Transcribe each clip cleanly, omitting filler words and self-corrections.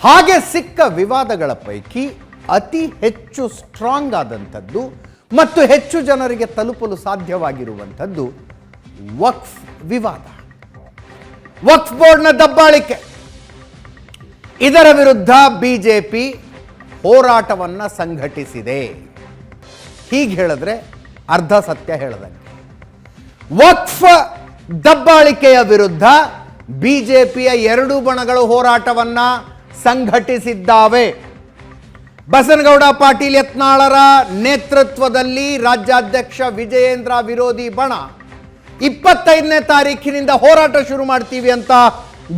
ಹಾಗೆ ಸಿಕ್ಕ ವಿವಾದಗಳ ಪೈಕಿ ಅತಿ ಹೆಚ್ಚು ಸ್ಟ್ರಾಂಗ್ ಆದಂಥದ್ದು ಮತ್ತು ಹೆಚ್ಚು ಜನರಿಗೆ ತಲುಪಲು ಸಾಧ್ಯವಾಗಿರುವಂಥದ್ದು ವಕ್ಫ್ ವಿವಾದ, ವಕ್ಫ್ ಬೋರ್ಡ್ನ ದಬ್ಬಾಳಿಕೆ. ಇದರ ವಿರುದ್ಧ ಬಿಜೆಪಿ ಹೋರಾಟವನ್ನು ಸಂಘಟಿಸಿದೆ. ಹೀಗೆ ಹೇಳಿದ್ರೆ ಅರ್ಧ ಸತ್ಯ ಹೇಳದಂಗೆ. ವಕ್ಫ್ ದಬ್ಬಾಳಿಕೆಯ ವಿರುದ್ಧ ಬಿಜೆಪಿಯ ಎರಡೂ ಬಣಗಳು ಹೋರಾಟವನ್ನು ಸಂಘಟಿಸಿದ್ದಾವೆ. ಬಸನಗೌಡ ಪಾಟೀಲ್ ಯತ್ನಾಳರ ನೇತೃತ್ವದಲ್ಲಿ ರಾಜ್ಯಾಧ್ಯಕ್ಷ ವಿಜಯೇಂದ್ರ ವಿರೋಧಿ ಬಣ 25ನೇ ತಾರೀಖಿನಿಂದ ಹೋರಾಟ ಶುರು ಮಾಡ್ತೀವಿ ಅಂತ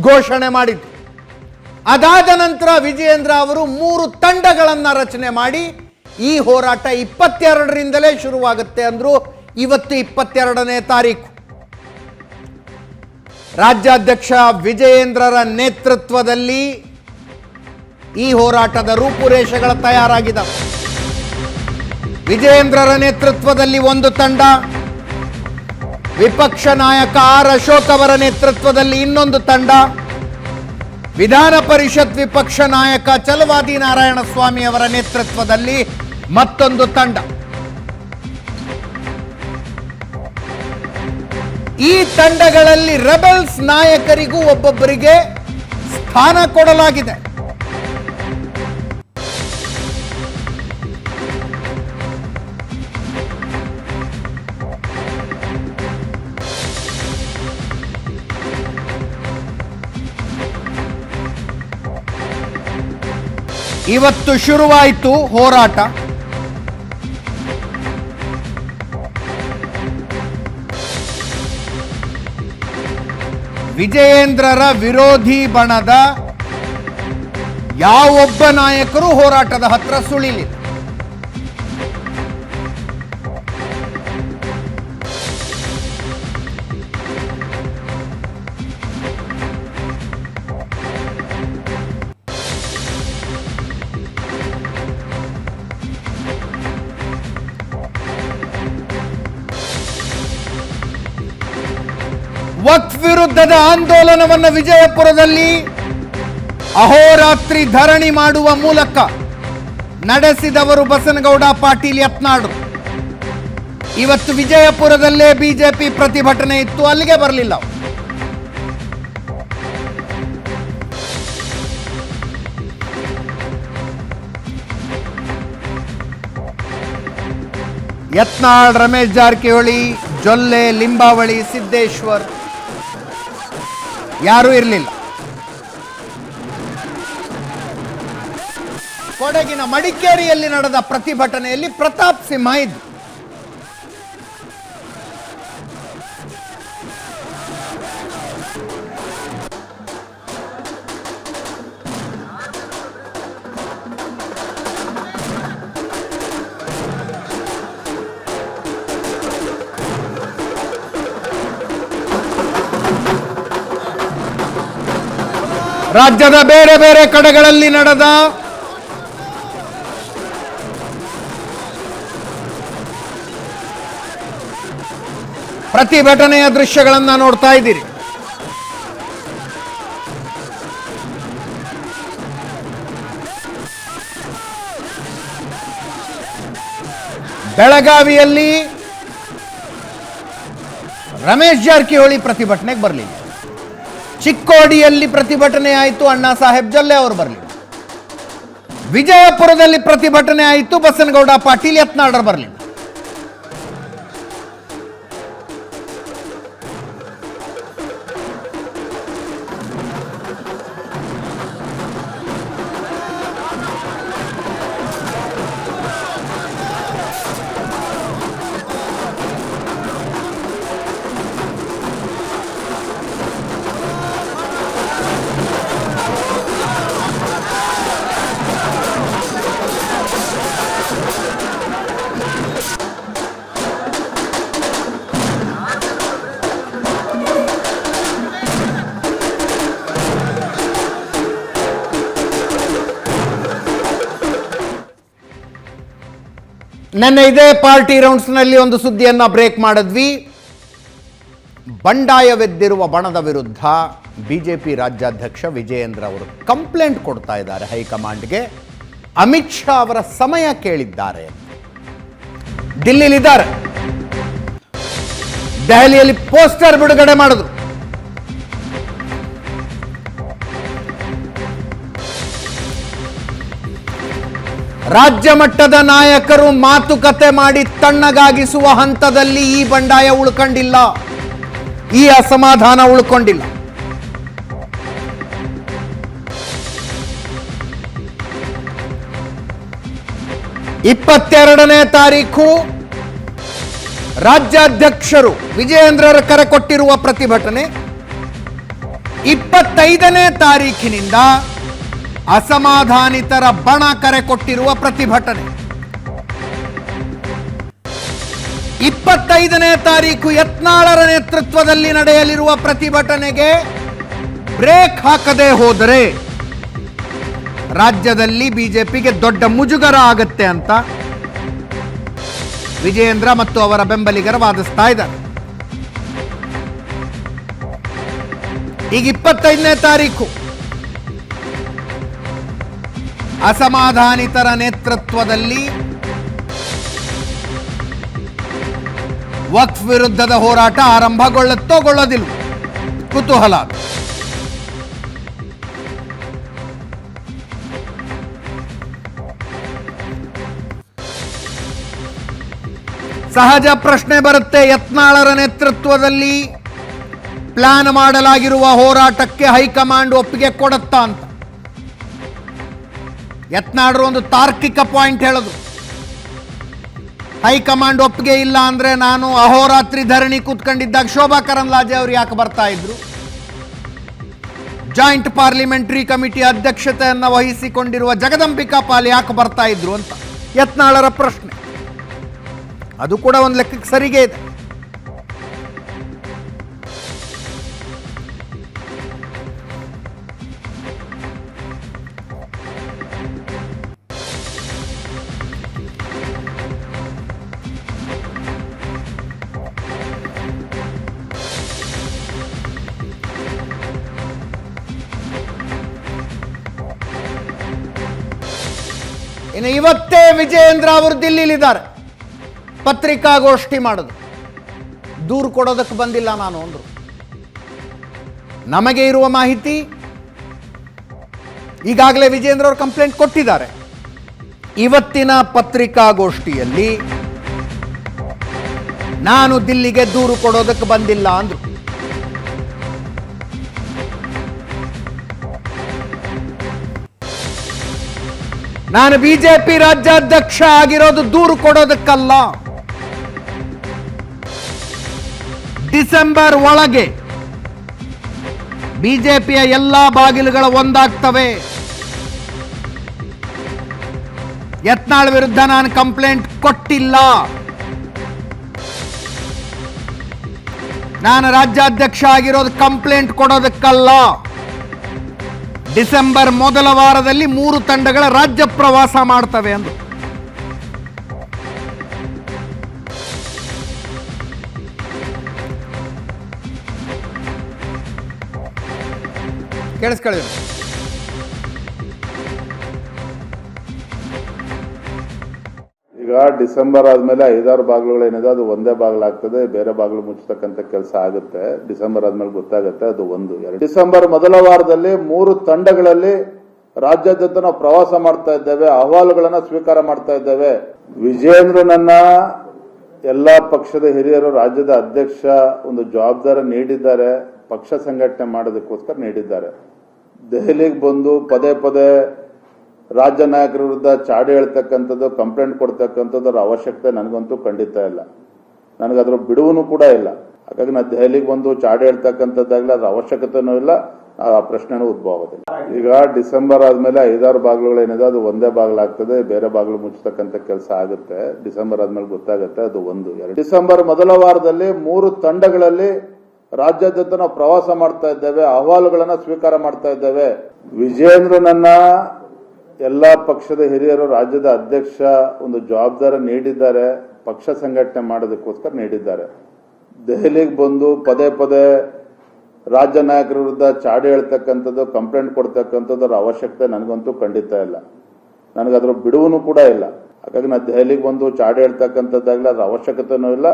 ಘೋಷಣೆ ಮಾಡಿದ್ರು. ಅದಾದ ನಂತರ ವಿಜಯೇಂದ್ರ ಅವರು 3 ತಂಡಗಳನ್ನು ರಚನೆ ಮಾಡಿ ಈ ಹೋರಾಟ 22ರಿಂದಲೇ ಶುರುವಾಗುತ್ತೆ ಅಂದ್ರು. ಇವತ್ತು 22ನೇ ತಾರೀಕು. ರಾಜ್ಯಾಧ್ಯಕ್ಷ ವಿಜಯೇಂದ್ರರ ನೇತೃತ್ವದಲ್ಲಿ ಈ ಹೋರಾಟದ ರೂಪುರೇಷೆಗಳ ತಯಾರಾಗಿದ್ದಾವೆ. ವಿಜಯೇಂದ್ರರ ನೇತೃತ್ವದಲ್ಲಿ ಒಂದು ತಂಡ, ವಿಪಕ್ಷ ನಾಯಕ ಆರ್ ಅಶೋಕ್ ಅವರ ನೇತೃತ್ವದಲ್ಲಿ ಇನ್ನೊಂದು ತಂಡ, ವಿಧಾನ ಪರಿಷತ್ ವಿಪಕ್ಷ ನಾಯಕ ಚಲವಾದಿ ನಾರಾಯಣಸ್ವಾಮಿ ಅವರ ನೇತೃತ್ವದಲ್ಲಿ ಮತ್ತೊಂದು ತಂಡ. ಈ ತಂಡಗಳಲ್ಲಿ ರೆಬೆಲ್ಸ್ ನಾಯಕರಿಗೂ ಒಬ್ಬೊಬ್ಬರಿಗೆ ಸ್ಥಾನ ಕೊಡಲಾಗಿದೆ. ಇವತ್ತು ಶುರುವಾಯಿತು ಹೋರಾಟ. ವಿಜಯೇಂದ್ರರ ವಿರೋಧಿ ಬಣದ ಯಾವೊಬ್ಬ ನಾಯಕರು ಹೋರಾಟದ ಹತ್ರ ಸುಳಿಲಿಲ್ಲ. ವಕ್ಫ್ ವಿರುದ್ಧದ ಆಂದೋಲನವನ್ನು ವಿಜಯಪುರದಲ್ಲಿ ಅಹೋರಾತ್ರಿ ಧರಣಿ ಮಾಡುವ ಮೂಲಕ ನಡೆಸಿದವರು ಬಸನಗೌಡ ಪಾಟೀಲ್ ಯತ್ನಾಳರು. ಇವತ್ತು ವಿಜಯಪುರದಲ್ಲೇ ಬಿಜೆಪಿ ಪ್ರತಿಭಟನೆ ಇತ್ತು, ಅಲ್ಲಿಗೆ ಬರಲಿಲ್ಲ. ಯತ್ನಾಳ್, ರಮೇಶ್ ಜಾರಕಿಹೊಳಿ, ಜೊಲ್ಲೆ, ಲಿಂಬಾವಳಿ, ಸಿದ್ದೇಶ್ವರ್ ಯಾರೂ ಇರಲಿಲ್ಲ. ಕೊಡಗಿನ ಮಡಿಕೇರಿಯಲ್ಲಿ ನಡೆದ ಪ್ರತಿಭಟನೆಯಲ್ಲಿ ಪ್ರತಾಪ್ ಸಿಂಹ ಇದ್ದು. ರಾಜ್ಯದ ಬೇರೆ ಬೇರೆ ಕಡೆಗಳಲ್ಲಿ ನಡೆದ ಪ್ರತಿಭಟನೆಯ ದೃಶ್ಯಗಳನ್ನು ನೋಡ್ತಾ ಇದ್ದೀರಿ. ಬೆಳಗಾವಿಯಲ್ಲಿ ರಮೇಶ್ ಜಾರಕಿಹೊಳಿ ಪ್ರತಿಭಟನೆಗೆ ಬರಲಿಲ್ಲ. ಚಿಕ್ಕೋಡಿಯಲ್ಲಿ ಪ್ರತಿಭಟನೆ ಆಯಿತು, ಅಣ್ಣಾ ಸಾಹೇಬ್ ಜೊಲ್ಲೆ ಅವರು ಬರಲಿಲ್ಲ. ವಿಜಯಪುರದಲ್ಲಿ ಪ್ರತಿಭಟನೆ ಆಯಿತು, ಬಸನಗೌಡ ಪಾಟೀಲ್ ಯತ್ನಾಳರು ಬರಲಿಲ್ಲ. ನನ್ನ ಇದೇ ಪಾರ್ಟಿ ರೌಂಡ್ಸ್ನಲ್ಲಿ ಒಂದು ಸುದ್ದಿಯನ್ನು ಬ್ರೇಕ್ ಮಾಡಿದ್ವಿ. ಬಂಡಾಯವೆದ್ದಿರುವ ಬಣದ ವಿರುದ್ಧ ಬಿಜೆಪಿ ರಾಜ್ಯಾಧ್ಯಕ್ಷ ವಿಜಯೇಂದ್ರ ಅವರು ಕಂಪ್ಲೇಂಟ್ ಕೊಡ್ತಾ ಇದ್ದಾರೆ ಹೈಕಮಾಂಡ್ಗೆ. ಅಮಿತ್ ಶಾ ಅವರ ಸಮಯ ಕೇಳಿದ್ದಾರೆ. ದಿಲ್ಲಿಲಿದ್ದಾರೆ, ದೆಹಲಿಯಲ್ಲಿ ಪೋಸ್ಟರ್ ಬಿಡುಗಡೆ ಮಾಡಿದ್ರು. ರಾಜ್ಯ ಮಟ್ಟದ ನಾಯಕರು ಮಾತುಕತೆ ಮಾಡಿ ತಣ್ಣಗಾಗಿಸುವ ಹಂತದಲ್ಲಿ ಈ ಬಂಡಾಯ ಉಳ್ಕೊಂಡಿಲ್ಲ, ಈ ಅಸಮಾಧಾನ ಉಳ್ಕೊಂಡಿಲ್ಲ. ಇಪ್ಪತ್ತೆರಡನೇ ತಾರೀಕು ರಾಜ್ಯಾಧ್ಯಕ್ಷರು ವಿಜಯೇಂದ್ರರ ಕರೆ ಕೊಟ್ಟಿರುವ ಪ್ರತಿಭಟನೆ, 25ನೇ ತಾರೀಖಿನಿಂದ ಅಸಮಾಧಾನಿತರ ಬಣ ಕರೆ ಕೊಟ್ಟಿರುವ ಪ್ರತಿಭಟನೆ. 25ನೇ ತಾರೀಕು ಯತ್ನಾಳರ ನೇತೃತ್ವದಲ್ಲಿ ನಡೆಯಲಿರುವ ಪ್ರತಿಭಟನೆಗೆ ಬ್ರೇಕ್ ಹಾಕದೆ ಹೋದರೆ ರಾಜ್ಯದಲ್ಲಿ ಬಿಜೆಪಿಗೆ ದೊಡ್ಡ ಮುಜುಗರ ಆಗತ್ತೆ ಅಂತ ವಿಜಯೇಂದ್ರ ಮತ್ತು ಅವರ ಬೆಂಬಲಿಗರು ವಾದಿಸ್ತಾ ಇದ್ದಾರೆ. ಈಗ 25ನೇ ತಾರೀಕು ಅಸಮಾಧಾನಿತರ ನೇತೃತ್ವದಲ್ಲಿ ವಕ್ಫ್ ವಿರುದ್ಧದ ಹೋರಾಟ ಆರಂಭಗೊಳ್ಳುತ್ತೋ ಗೊಳ್ಳೋದಿಲ್ಲ, ಕುತೂಹಲ. ಸಹಜ ಪ್ರಶ್ನೆ ಬರುತ್ತೆ, ಯತ್ನಾಳರ ನೇತೃತ್ವದಲ್ಲಿ ಪ್ಲಾನ್ ಮಾಡಲಾಗಿರುವ ಹೋರಾಟಕ್ಕೆ ಹೈಕಮಾಂಡ್ ಒಪ್ಪಿಗೆ ಕೊಡುತ್ತಾ ಅಂತ. ಯತ್ನಾಳರು ಒಂದು ತಾರ್ಕಿಕ ಪಾಯಿಂಟ್ ಹೇಳಿದ್ರು, ಹೈಕಮಾಂಡ್ ಒಪ್ಪಿಗೆ ಇಲ್ಲ ಅಂದ್ರೆ ನಾನು ಅಹೋರಾತ್ರಿ ಧರಣಿ ಕೂತ್ಕೊಂಡಿದ್ದಾಗ ಶೋಭಾ ಕರಂದ್ಲಾಜೆ ಅವರು ಯಾಕೆ ಬರ್ತಾ ಇದ್ರು, ಜಾಯಿಂಟ್ ಪಾರ್ಲಿಮೆಂಟರಿ ಕಮಿಟಿ ಅಧ್ಯಕ್ಷತೆಯನ್ನು ವಹಿಸಿಕೊಂಡಿರುವ ಜಗದಂಬಿಕಾ ಪಾಲ್ ಯಾಕೆ ಬರ್ತಾ ಇದ್ರು ಅಂತ ಯತ್ನಾಳರ ಪ್ರಶ್ನೆ. ಅದು ಕೂಡ ಒಂದು ಲೆಕ್ಕಕ್ಕೆ ಸರಿಗೆ ಇದೆ. ಇನ್ನು ಇವತ್ತೇ ವಿಜಯೇಂದ್ರ ಅವರು ದಿಲ್ಲಿಲಿದ್ದಾರೆ, ಪತ್ರಿಕಾಗೋಷ್ಠಿ ಮಾಡೋದು. ದೂರು ಕೊಡೋದಕ್ಕೆ ಬಂದಿಲ್ಲ ನಾನು ಅಂದ್ರು. ನಮಗೆ ಇರುವ ಮಾಹಿತಿ, ಈಗಾಗಲೇ ವಿಜಯೇಂದ್ರ ಅವರು ಕಂಪ್ಲೇಂಟ್ ಕೊಟ್ಟಿದ್ದಾರೆ. ಇವತ್ತಿನ ಪತ್ರಿಕಾಗೋಷ್ಠಿಯಲ್ಲಿ ನಾನು ದಿಲ್ಲಿಗೆ ದೂರು ಕೊಡೋದಕ್ಕೆ ಬಂದಿಲ್ಲ ಅಂದ್ರು. ನಾನು ಬಿಜೆಪಿ ರಾಜ್ಯಾಧ್ಯಕ್ಷ ಆಗಿರೋದು ದೂರು ಕೊಡೋದಕ್ಕಲ್ಲ, ಡಿಸೆಂಬರ್ ಒಳಗೆ ಬಿಜೆಪಿಯ ಎಲ್ಲಾ ಬಾಗಿಲುಗಳ ಒಂದಾಗ್ತವೆ. ಯತ್ನಾಳ್ ವಿರುದ್ಧ ನಾನು ಕಂಪ್ಲೇಂಟ್ ಕೊಟ್ಟಿಲ್ಲ. ನಾನು ರಾಜ್ಯಾಧ್ಯಕ್ಷ ಆಗಿರೋದು ಕಂಪ್ಲೇಂಟ್ ಕೊಡೋದಕ್ಕಲ್ಲ. ಡಿಸೆಂಬರ್ ಮೊದಲ ವಾರದಲ್ಲಿ 3 ತಂಡಗಳ ರಾಜ್ಯ ಪ್ರವಾಸ ಮಾಡ್ತವೆ ಅಂದ್ರು. ಕೇಳಿಸ್ಕೊಳ್ಳಿ. ಈಗ ಡಿಸೆಂಬರ್ ಆದ್ಮೇಲೆ 5-6 ಬಾಗಿಲುಗಳು ಏನಿದೆ ಅದು ಒಂದೇ ಬಾಗಿಲಾಗ್ತದೆ, ಬೇರೆ ಬಾಗಿಲು ಮುಚ್ಚತಕ್ಕಂತ ಕೆಲಸ ಆಗುತ್ತೆ. ಡಿಸೆಂಬರ್ ಆದ್ಮೇಲೆ ಗೊತ್ತಾಗುತ್ತೆ. ಅದು 1-2 ಡಿಸೆಂಬರ್ ಮೊದಲ ವಾರದಲ್ಲಿ 3 ತಂಡಗಳಲ್ಲಿ ರಾಜ್ಯಾದ್ಯಂತ ನಾವು ಪ್ರವಾಸ ಮಾಡ್ತಾ ಇದ್ದೇವೆ, ಅಹವಾಲುಗಳನ್ನ ಸ್ವೀಕಾರ ಮಾಡ್ತಾ ಇದ್ದೇವೆ. ವಿಜಯೇಂದ್ರನನ್ನ ಎಲ್ಲಾ ಪಕ್ಷದ ಹಿರಿಯರು ರಾಜ್ಯದ ಅಧ್ಯಕ್ಷ ಒಂದು ಜವಾಬ್ದಾರಿ ನೀಡಿದ್ದಾರೆ, ಪಕ್ಷ ಸಂಘಟನೆ ಮಾಡೋದಕ್ಕೋಸ್ಕರ ನೀಡಿದ್ದಾರೆ. ದೆಹಲಿಗೆ ಬಂದು ಪದೇ ಪದೇ ರಾಜ್ಯ ನಾಯಕರ ವಿರುದ್ಧ ಚಾಡಿ ಹೇಳ್ತಕ್ಕಂಥದ್ದು, ಕಂಪ್ಲೇಂಟ್ ಕೊಡ್ತಕ್ಕಂಥದ್ದು ಅದರ ಅವಶ್ಯಕತೆ ನನಗಂತೂ ಖಂಡಿತ ಇಲ್ಲ. ನನಗದ್ರ ಬಿಡುವನು ಕೂಡ ಇಲ್ಲ. ಹಾಗಾಗಿ ನಾನು ದೆಹಲಿಗೆ ಬಂದು ಚಾಡಿ ಹೇಳ್ತಕ್ಕಂಥದ್ದಾಗಲಿ ಅದರ ಅವಶ್ಯಕತೆನೂ ಇಲ್ಲ, ಆ ಪ್ರಶ್ನೆನೂ ಉದ್ಭವ ಆಗೋದಿಲ್ಲ. ಈಗ ಡಿಸೆಂಬರ್ ಆದ್ಮೇಲೆ 5-6 ಬಾಗಿಲುಗಳು ಏನಿದೆ ಅದು ಒಂದೇ ಬಾಗಿಲಾಗ್ತದೆ, ಬೇರೆ ಬಾಗಿಲು ಮುಚ್ಚತಕ್ಕಂತ ಕೆಲಸ ಆಗುತ್ತೆ. ಡಿಸೆಂಬರ್ ಆದ್ಮೇಲೆ ಗೊತ್ತಾಗುತ್ತೆ. ಅದು 1-2 ಡಿಸೆಂಬರ್ ಮೊದಲ ವಾರದಲ್ಲಿ 3 ತಂಡಗಳಲ್ಲಿ ರಾಜ್ಯಾದ್ಯಂತ ನಾವು ಪ್ರವಾಸ ಮಾಡ್ತಾ ಇದ್ದೇವೆ, ಅಹವಾಲುಗಳನ್ನ ಸ್ವೀಕಾರ ಮಾಡ್ತಾ ಇದ್ದೇವೆ. ವಿಜಯೇಂದ್ರನನ್ನ ಎಲ್ಲಾ ಪಕ್ಷದ ಹಿರಿಯರು ರಾಜ್ಯದ ಅಧ್ಯಕ್ಷ ಒಂದು ಜವಾಬ್ದಾರಿ ನೀಡಿದ್ದಾರೆ, ಪಕ್ಷ ಸಂಘಟನೆ ಮಾಡೋದಕ್ಕೋಸ್ಕರ ನೀಡಿದ್ದಾರೆ. ದೆಹಲಿಗೆ ಬಂದು ಪದೇ ಪದೇ ರಾಜ್ಯ ನಾಯಕರ ವಿರುದ್ಧ ಚಾಡಿ ಹೇಳ್ತಕ್ಕಂಥದ್ದು, ಕಂಪ್ಲೇಂಟ್ ಕೊಡ್ತಕ್ಕಂಥದ್ದು ಅವಶ್ಯಕತೆ ನನಗಂತೂ ಖಂಡಿತ ಇಲ್ಲ. ನನಗದ್ರ ಬಿಡುವನು ಕೂಡ ಇಲ್ಲ. ಹಾಗಾಗಿ ನಾನು ದೆಹಲಿಗೆ ಬಂದು ಚಾಡಿ ಹೇಳ್ತಕ್ಕಂಥದ್ದಾಗಲಿ ಅದ್ರ ಅವಶ್ಯಕತೆನೂ ಇಲ್ಲ.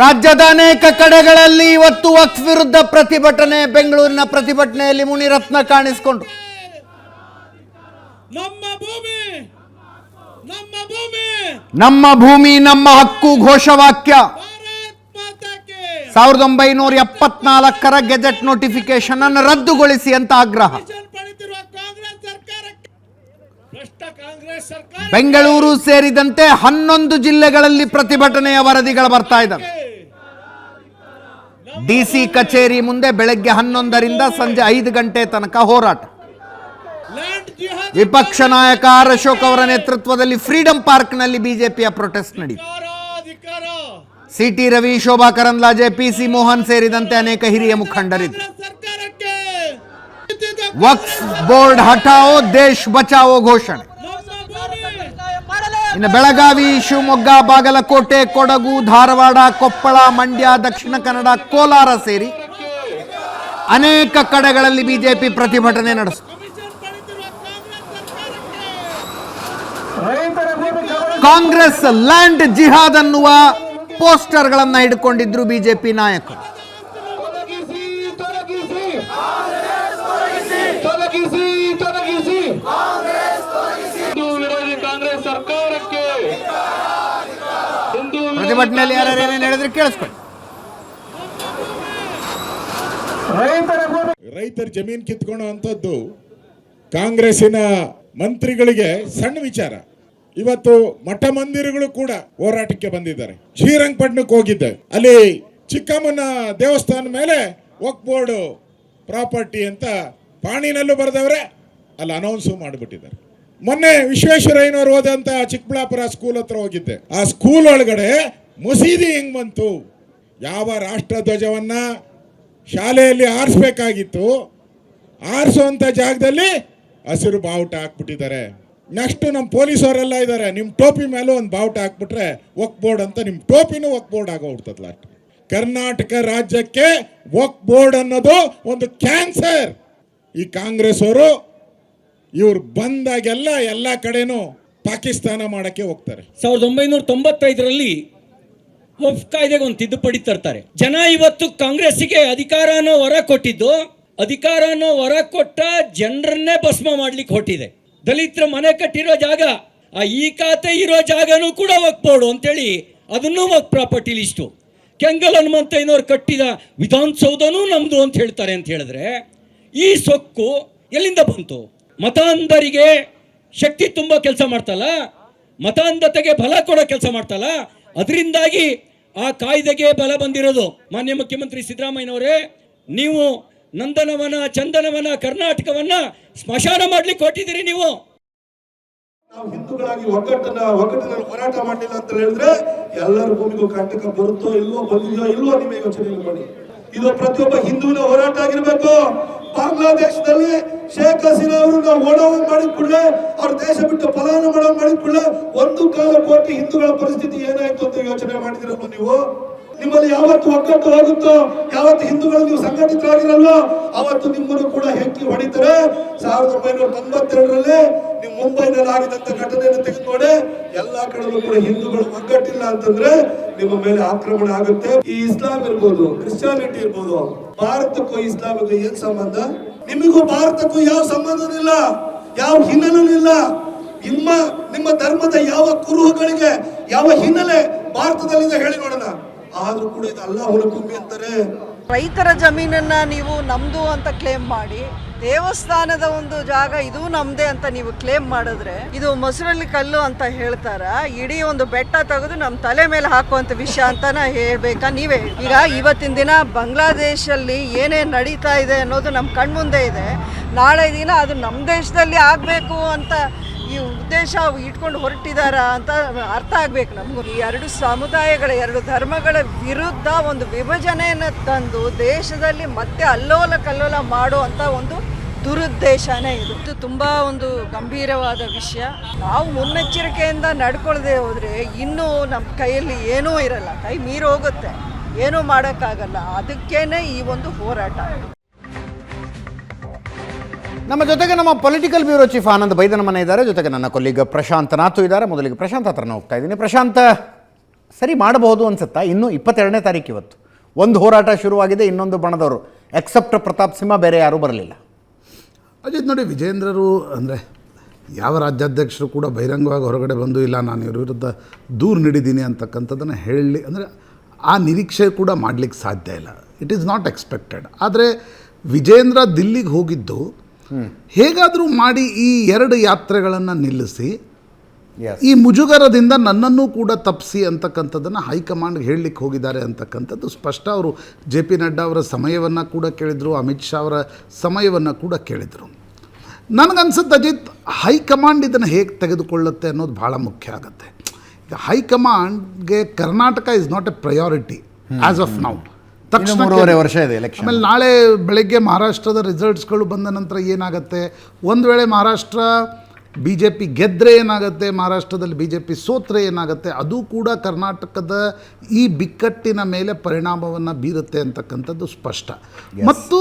ರಾಜ್ಯದ ಅನೇಕ ಕಡೆಗಳಲ್ಲಿ ಇವತ್ತು ವಕ್ಫ್ ವಿರುದ್ಧ ಪ್ರತಿಭಟನೆ. ಬೆಂಗಳೂರಿನ ಪ್ರತಿಭಟನೆಯಲ್ಲಿ ಮುನಿರತ್ನ ಕಾಣಿಸಿಕೊಂಡ್ರು. ನಮ್ಮ ಭೂಮಿ ನಮ್ಮ ಹಕ್ಕು ಘೋಷವಾಕ್ಯ 1974ರ ಗೆಜೆಟ್ ನೋಟಿಫಿಕೇಶನ್ ಅನ್ನು ರದ್ದುಗೊಳಿಸಿ ಅಂತ ಆಗ್ರಹ. ಬೆಂಗಳೂರು ಸೇರಿದಂತೆ 11 ಜಿಲ್ಲೆಗಳಲ್ಲಿ ಪ್ರತಿಭಟನೆಯ ವರದಿಗಳು ಬರ್ತಾ ಇದ್ದಾವೆ. ಡಿಸಿ ಕಚೇರಿ ಮುಂದೆ ಬೆಳಗ್ಗೆ 11ರಿಂದ ಸಂಜೆ 5 ಗಂಟೆ ತನಕ ಹೋರಾಟ. ವಿಪಕ್ಷ ನಾಯಕ ಆರ್ ಅಶೋಕ್ ಅವರ ನೇತೃತ್ವದಲ್ಲಿ ಫ್ರೀಡಂ ಪಾರ್ಕ್ನಲ್ಲಿ ಬಿಜೆಪಿಯ ಪ್ರೊಟೆಸ್ಟ್ ನಡೆಯಿತು. ಸಿಟಿ ರವಿ, ಶೋಭಾ ಕರಂದ್ಲಾಜೆ, ಪಿಸಿ ಮೋಹನ್ ಸೇರಿದಂತೆ ಅನೇಕ ಹಿರಿಯ ಮುಖಂಡರಿದ್ದರು. ವಕ್ಫ್ ಬೋರ್ಡ್ ಹಠಾವೋ ದೇಶ್ ಬಚಾವೋ ಘೋಷಣೆ. ಇನ್ನು ಬೆಳಗಾವಿ, ಶಿವಮೊಗ್ಗ, ಬಾಗಲಕೋಟೆ, ಕೊಡಗು, ಧಾರವಾಡ, ಕೊಪ್ಪಳ, ಮಂಡ್ಯ, ದಕ್ಷಿಣ ಕನ್ನಡ, ಕೋಲಾರ ಸೇರಿ ಅನೇಕ ಕಡೆಗಳಲ್ಲಿ ಬಿಜೆಪಿ ಪ್ರತಿಭಟನೆ ನಡೆಸಿತು. ಕಾಂಗ್ರೆಸ್ ಲ್ಯಾಂಡ್ ಜಿಹಾದ್ ಅನ್ನುವ ಪೋಸ್ಟರ್ಗಳನ್ನು ಹಿಡ್ಕೊಂಡಿದ್ರು ಬಿಜೆಪಿ ನಾಯಕರು. ಪ್ರತಿಭಟನೆಯಲ್ಲಿ ಯಾರು ಏನೇನು ಹೇಳಿದ್ರೆ ಕೇಳಿಸ್ಕೊಳ್ಳಿ. ರೈತರ ಜಮೀನು ಕಿತ್ಕೊಳ್ಳುವಂಥದ್ದು ಕಾಂಗ್ರೆಸ್ಸಿನ ಮಂತ್ರಿಗಳಿಗೆ ಸಣ್ಣ ವಿಚಾರ. ಇವತ್ತು ಮಠ ಮಂದಿರಗಳು ಕೂಡ ಹೋರಾಟಕ್ಕೆ ಬಂದಿದ್ದಾರೆ. ಶ್ರೀರಂಗಪಟ್ಟಣಕ್ಕೆ ಹೋಗಿದ್ದೆ, ಅಲ್ಲಿ ಚಿಕ್ಕಮ್ಮನ ದೇವಸ್ಥಾನ ಮೇಲೆ ವಕ್ಫ್ ಬೋರ್ಡ್ ಪ್ರಾಪರ್ಟಿ ಅಂತ ಪಾಣಿನಲ್ಲೂ ಬರೆದವ್ರೆ, ಅಲ್ಲಿ ಅನೌನ್ಸು ಮಾಡಿಬಿಟ್ಟಿದ್ದಾರೆ. ಮೊನ್ನೆ ವಿಶ್ವೇಶ್ವರಯ್ಯನವರು ಹೋದಂತ ಚಿಕ್ಕಬಳ್ಳಾಪುರ ಸ್ಕೂಲ್ ಹತ್ರ ಹೋಗಿದ್ದೆ. ಆ ಸ್ಕೂಲ್ ಒಳಗಡೆ ಮಸೀದಿ ಹೆಂಗ್ ಬಂತು? ಯಾವ ರಾಷ್ಟ್ರ ಧ್ವಜವನ್ನ ಶಾಲೆಯಲ್ಲಿ ಆರಿಸ್ಬೇಕಾಗಿತ್ತು, ಆರಿಸುವಂತ ಜಾಗದಲ್ಲಿ ಹಸಿರು ಬಾವುಟ ಹಾಕ್ಬಿಟ್ಟಿದ್ದಾರೆ. ನೆಕ್ಸ್ಟ್ ನಮ್ಮ ಪೊಲೀಸವರೆಲ್ಲ ಇದ್ದಾರೆ, ನಿಮ್ಮ ಟೋಪಿ ಮೇಲೂ ಒಂದು ಬಾವುಟ ಹಾಕ್ಬಿಟ್ರೆ ವಕ್ಫ್ ಬೋರ್ಡ್ ಅಂತ ನಿಮ್ಮ ಟೋಪಿನೂ ವಕ್ಫ್ ಬೋರ್ಡ್ ಆಗೋಗ್ಬಿಡ್ತದೆ. ಲಾಸ್ಟ್ ಕರ್ನಾಟಕ ರಾಜ್ಯಕ್ಕೆ ವಕ್ಫ್ ಬೋರ್ಡ್ ಅನ್ನೋದು ಒಂದು ಕ್ಯಾನ್ಸರ್. ಈ ಕಾಂಗ್ರೆಸ್ ಅವರು ಇವ್ರು ಬಂದಾಗೆಲ್ಲ ಎಲ್ಲ ಕಡೆನೂ ಪಾಕಿಸ್ತಾನ ಮಾಡಕ್ಕೆ ಹೋಗ್ತಾರೆ. 1995ರಲ್ಲಿ ವಕ್ಫ್ ಕಾಯ್ದೆಗೆ ಒಂದು ತಿದ್ದುಪಡಿ ತರ್ತಾರೆ. ಜನ ಇವತ್ತು ಕಾಂಗ್ರೆಸ್ಸಿಗೆ ಅಧಿಕಾರನೋ ಹೊರ ಕೊಟ್ಟಿದ್ದು, ಅಧಿಕಾರನೋ ಹೊರ ಕೊಟ್ಟ ಜನರನ್ನೇ ಭಸ್ಮ ಮಾಡ್ಲಿಕ್ಕೆ ಹೊಟ್ಟಿದೆ. ದಲಿತರ ಮನೆ ಕಟ್ಟಿರೋ ಜಾಗ, ಈ ಖಾತೆ ಇರೋ ಜಾಗನೂ ಕೂಡ ವಕ್ಫ್ ಬೋರ್ಡ್ ಅಂತೇಳಿ ಅದನ್ನೂ ವಕ್ಫ್ ಪ್ರಾಪರ್ಟಿ ಲಿಸ್ಟು. ಕೆಂಗಲ್ ಹನುಮಂತಯ್ಯನವ್ರು ಕಟ್ಟಿದ ವಿಧಾನಸೌಧನೂ ನಮ್ದು ಅಂತ ಹೇಳ್ತಾರೆ. ಅಂತ ಹೇಳಿದ್ರೆ ಈ ಸೊಕ್ಕು ಎಲ್ಲಿಂದ ಬಂತು? ಮತಾಂಧರಿಗೆ ಶಕ್ತಿ ತುಂಬ ಕೆಲಸ ಮಾಡ್ತಲ್ಲ, ಮತಾಂಧತೆಗೆ ಬಲ ಕೊಡೋ ಕೆಲಸ ಮಾಡ್ತಲ್ಲ, ಅದರಿಂದಾಗಿ ಆ ಕಾಯ್ದೆಗೆ ಬಲ ಬಂದಿರೋದು. ಮಾನ್ಯ ಮುಖ್ಯಮಂತ್ರಿ ಸಿದ್ದರಾಮಯ್ಯನವರೇ, ನೀವು ನಂದನವನ, ಚಂದನವನ, ಕರ್ನಾಟಕವನ್ನ ಸ್ಮಶಾನ ಮಾಡ್ಲಿಕ್ಕೆ ಹೊಟ್ಟಿದ್ದೀರಿ. ನೀವು ನಾವು ಹಿಂದೂಗಳಾಗಿ ಒಗ್ಗಟ್ಟಿನಲ್ಲಿ ಹೋರಾಟ ಮಾಡಲಿಲ್ಲ ಅಂತ ಹೇಳಿದ್ರೆ ಎಲ್ಲರ ಭೂಮಿಗೂ ಕಂಟಕ ಬರುತ್ತೋ ಇಲ್ವೋ, ಬಂದಿದೆಯೋ ಇಲ್ವೋ ನಿಮ್ಮ ಯೋಚನೆ ಮಾಡಿ. ಇದು ಪ್ರತಿಯೊಬ್ಬ ಹಿಂದೂವಿನ ಹೋರಾಟ ಆಗಿರ್ಬೇಕು. ಬಾಂಗ್ಲಾದೇಶದಲ್ಲಿ ಶೇಖ್ ಹಸೀನಾ ಅವರು ನಾವು ಓಡೋಗ ಮಾಡಿದ ಕೂಡಲೇ, ಅವ್ರ ದೇಶ ಬಿಟ್ಟು ಪಲಾಯನ ಮಾಡೋ ಮಾಡಿದ ಕೂಡಲೇ 1.25 ಕೋಟಿ ಹಿಂದೂಗಳ ಪರಿಸ್ಥಿತಿ ಏನಾಯ್ತು ಅಂತ ಯೋಚನೆ ಮಾಡಿದಿರಲ್ವ ನೀವು? ನಿಮ್ಮಲ್ಲಿ ಯಾವತ್ತು ಒಗ್ಗಟ್ಟು ಹೋಗುತ್ತೋ, ಯಾವತ್ತು ಹಿಂದೂಗಳು ನೀವು ಸಂಘಟಿತರಾಗಿರಲ್ವೋ, ಅವತ್ತು ನಿಮ್ಮನ್ನು ಕೂಡ ಹೆಕ್ಕಿ ಹೊಡಿತಾರೆ. 1992ರಲ್ಲಿ ನೀವು ಮುಂಬೈನಲ್ಲಿ ಆಗಿದಂತ ಘಟನೆಯನ್ನು ತೆಗೆದು ನೋಡಿ, ಎಲ್ಲಾ ಕಡೆಯಲ್ಲೂ ಕೂಡ ಹಿಂದೂಗಳು ಒಗ್ಗಟ್ಟಿಲ್ಲ ಅಂತಂದ್ರೆ ನಿಮ್ಮ ಮೇಲೆ ಆಕ್ರಮಣ ಆಗುತ್ತೆ. ಈ ಇಸ್ಲಾಂ ಇರ್ಬೋದು, ಕ್ರಿಶ್ಚಿಯಾನಿಟಿ ಇರ್ಬೋದು, ಭಾರತಕ್ಕೂ ಇಸ್ಲಾಮಿಗೂ ಏನ್ ಸಂಬಂಧ? ನಿಮಗೂ ಭಾರತಕ್ಕೂ ಯಾವ ಸಂಬಂಧನೂ ಇಲ್ಲ, ಯಾವ ಹಿನ್ನೆಲೆನೂ ಇಲ್ಲ. ನಿಮ್ಮ ಧರ್ಮದ ಯಾವ ಕುರುಹುಗಳಿಗೆ ಯಾವ ಹಿನ್ನೆಲೆ ಭಾರತದಲ್ಲಿದೆ ಹೇಳಿ ನೋಡೋಣ. ಆದ್ರೂ ಕೂಡ ಇದು ಅಲ್ಲಾಹುನ ಭೂಮಿ ಅಂತಾರೆ. ರೈತರ ಜಮೀನನ್ನ ನೀವು ನಮ್ದು ಅಂತ ಕ್ಲೇಮ್ ಮಾಡಿ, ದೇವಸ್ಥಾನದ ಒಂದು ಜಾಗ ಇದು ನಮ್ದೇ ಅಂತ ನೀವು ಕ್ಲೇಮ್ ಮಾಡಿದ್ರೆ ಇದು ಮೊಸರಲ್ಲಿ ಕಲ್ಲು ಅಂತ ಹೇಳ್ತಾರ? ಇಡೀ ಒಂದು ಬೆಟ್ಟ ತೆಗೆದು ನಮ್ಮ ತಲೆ ಮೇಲೆ ಹಾಕುವಂತ ವಿಷಯ ಅಂತಾನ ಹೇಳ್ಬೇಕಾ ನೀವೇ? ಈಗ ಇವತ್ತಿನ ದಿನ ಬಾಂಗ್ಲಾದೇಶಲ್ಲಿ ಏನೇನು ನಡೀತಾ ಇದೆ ಅನ್ನೋದು ನಮ್ಮ ಕಣ್ಮುಂದೆ ಇದೆ. ನಾಳೆ ದಿನ ಅದು ನಮ್ಮ ದೇಶದಲ್ಲಿ ಆಗಬೇಕು ಅಂತ ಈ ಉದ್ದೇಶ ಇಟ್ಕೊಂಡು ಹೊರಟಿದಾರ ಅಂತ ಅರ್ಥ ಆಗ್ಬೇಕು ನಮಗೂ. ಈ ಎರಡು ಸಮುದಾಯಗಳ, ಎರಡು ಧರ್ಮಗಳ ವಿರುದ್ಧ ಒಂದು ವಿಭಜನೆಯನ್ನು ತಂದು ದೇಶದಲ್ಲಿ ಮತ್ತೆ ಅಲ್ಲೋಲ ಕಲ್ಲೋಲ ಮಾಡೋ ಅಂತ ಒಂದು ದುರುದ್ದೇಶನೇ ಇದು ತುಂಬಾ ಒಂದು ಗಂಭೀರವಾದ ವಿಷಯ. ನಾವು ಮುನ್ನೆಚ್ಚರಿಕೆಯಿಂದ ನಡ್ಕೊಳ್ಳದೆ ಹೋದ್ರೆ ಇನ್ನೂ ನಮ್ಮ ಕೈಯಲ್ಲಿ ಏನೂ ಇರಲ್ಲ, ಕೈ ಮೀರಿ ಹೋಗುತ್ತೆ, ಏನೂ ಮಾಡೋಕ್ಕಾಗಲ್ಲ. ಅದಕ್ಕೇನೆ ಈ ಒಂದು ಹೋರಾಟ. ನಮ್ಮ ಜೊತೆಗೆ ನಮ್ಮ ಪೊಲಿಟಿಕಲ್ ಬ್ಯೂರೋ ಚೀಫ್ ಆನಂದ್ ಬೈದನಮನೆ ಇದ್ದಾರೆ, ಜೊತೆಗೆ ನನ್ನ ಕೊಲ್ಲಿಗ ಪ್ರಶಾಂತ್ ನಾಥು ಇದ್ದಾರೆ. ಮೊದಲಿಗೆ ಪ್ರಶಾಂತ್ ಹತ್ರನ ಹೋಗ್ತಾ ಇದ್ದೀನಿ. ಪ್ರಶಾಂತ್, ಸರಿ ಮಾಡಬಹುದು ಅನ್ಸುತ್ತಾ? ಇನ್ನು 22ನೇ ತಾರೀಕು ಇವತ್ತು ಒಂದು ಹೋರಾಟ ಶುರುವಾಗಿದೆ, ಇನ್ನೊಂದು ಬಣದವರು ಎಕ್ಸೆಪ್ಟ್ ಪ್ರತಾಪ್ ಸಿಂಹ ಬೇರೆ ಯಾರೂ ಬರಲಿಲ್ಲ. ಅಜಿತ್ ನೋಡಿ, ವಿಜೇಂದ್ರರು ಅಂದರೆ ಯಾವ ರಾಜ್ಯಾಧ್ಯಕ್ಷರು ಕೂಡ ಬಹಿರಂಗವಾಗಿ ಹೊರಗಡೆ ಬಂದು ಇಲ್ಲ ನಾನು ಇವ್ರ ವಿರುದ್ಧ ದೂರು ನೀಡಿದ್ದೀನಿ ಅಂತಕ್ಕಂಥದ್ದನ್ನು ಹೇಳಲಿ ಅಂದರೆ ಆ ನಿರೀಕ್ಷೆ ಕೂಡ ಮಾಡಲಿಕ್ಕೆ ಸಾಧ್ಯ ಇಲ್ಲ. It is not expected. ಆದರೆ ವಿಜೇಂದ್ರ ದಿಲ್ಲಿಗೆ ಹೋಗಿದ್ದು ಹೇಗಾದರೂ ಮಾಡಿ ಈ 2 ಯಾತ್ರೆಗಳನ್ನು ನಿಲ್ಲಿಸಿ ಈ ಮುಜುಗರದಿಂದ ನನ್ನನ್ನು ಕೂಡ ತಪ್ಪಿಸಿ ಅಂತಕ್ಕಂಥದ್ದನ್ನು ಹೈಕಮಾಂಡ್ಗೆ ಹೇಳಲಿಕ್ಕೆ ಹೋಗಿದ್ದಾರೆ ಅಂತಕ್ಕಂಥದ್ದು ಸ್ಪಷ್ಟ. ಅವರು ಜೆ ಪಿ ನಡ್ಡಾ ಅವರ ಸಮಯವನ್ನು ಕೂಡ ಕೇಳಿದರು, ಅಮಿತ್ ಶಾ ಅವರ ಸಮಯವನ್ನು ಕೂಡ ಕೇಳಿದರು. ನನಗನ್ಸುತ್ತೆ ಅಜಿತ್, ಹೈಕಮಾಂಡ್ ಇದನ್ನು ಹೇಗೆ ತೆಗೆದುಕೊಳ್ಳುತ್ತೆ ಅನ್ನೋದು ಭಾಳ ಮುಖ್ಯ ಆಗುತ್ತೆ. ಈಗ ಹೈಕಮಾಂಡ್ಗೆ Karnataka is not A priority as of now. ತಕ್ಷಣ 3.5 ವರ್ಷ ಇದೆ ಎಲೆಕ್ಷನ್. ಆಮೇಲೆ ನಾಳೆ ಬೆಳಗ್ಗೆ ಮಹಾರಾಷ್ಟ್ರದ ರಿಸಲ್ಟ್ಸ್ಗಳು ಬಂದ ನಂತರ ಏನಾಗುತ್ತೆ, ಒಂದು ವೇಳೆ ಮಹಾರಾಷ್ಟ್ರ ಬಿ ಜೆ ಪಿ ಗೆದ್ದರೆ ಏನಾಗುತ್ತೆ, ಮಹಾರಾಷ್ಟ್ರದಲ್ಲಿ ಬಿ ಜೆ ಪಿ ಸೋತ್ರೆ ಏನಾಗುತ್ತೆ, ಅದು ಕೂಡ ಕರ್ನಾಟಕದ ಈ ಬಿಕ್ಕಟ್ಟಿನ ಮೇಲೆ ಪರಿಣಾಮವನ್ನು ಬೀರುತ್ತೆ ಅಂತಕ್ಕಂಥದ್ದು ಸ್ಪಷ್ಟ. ಮತ್ತು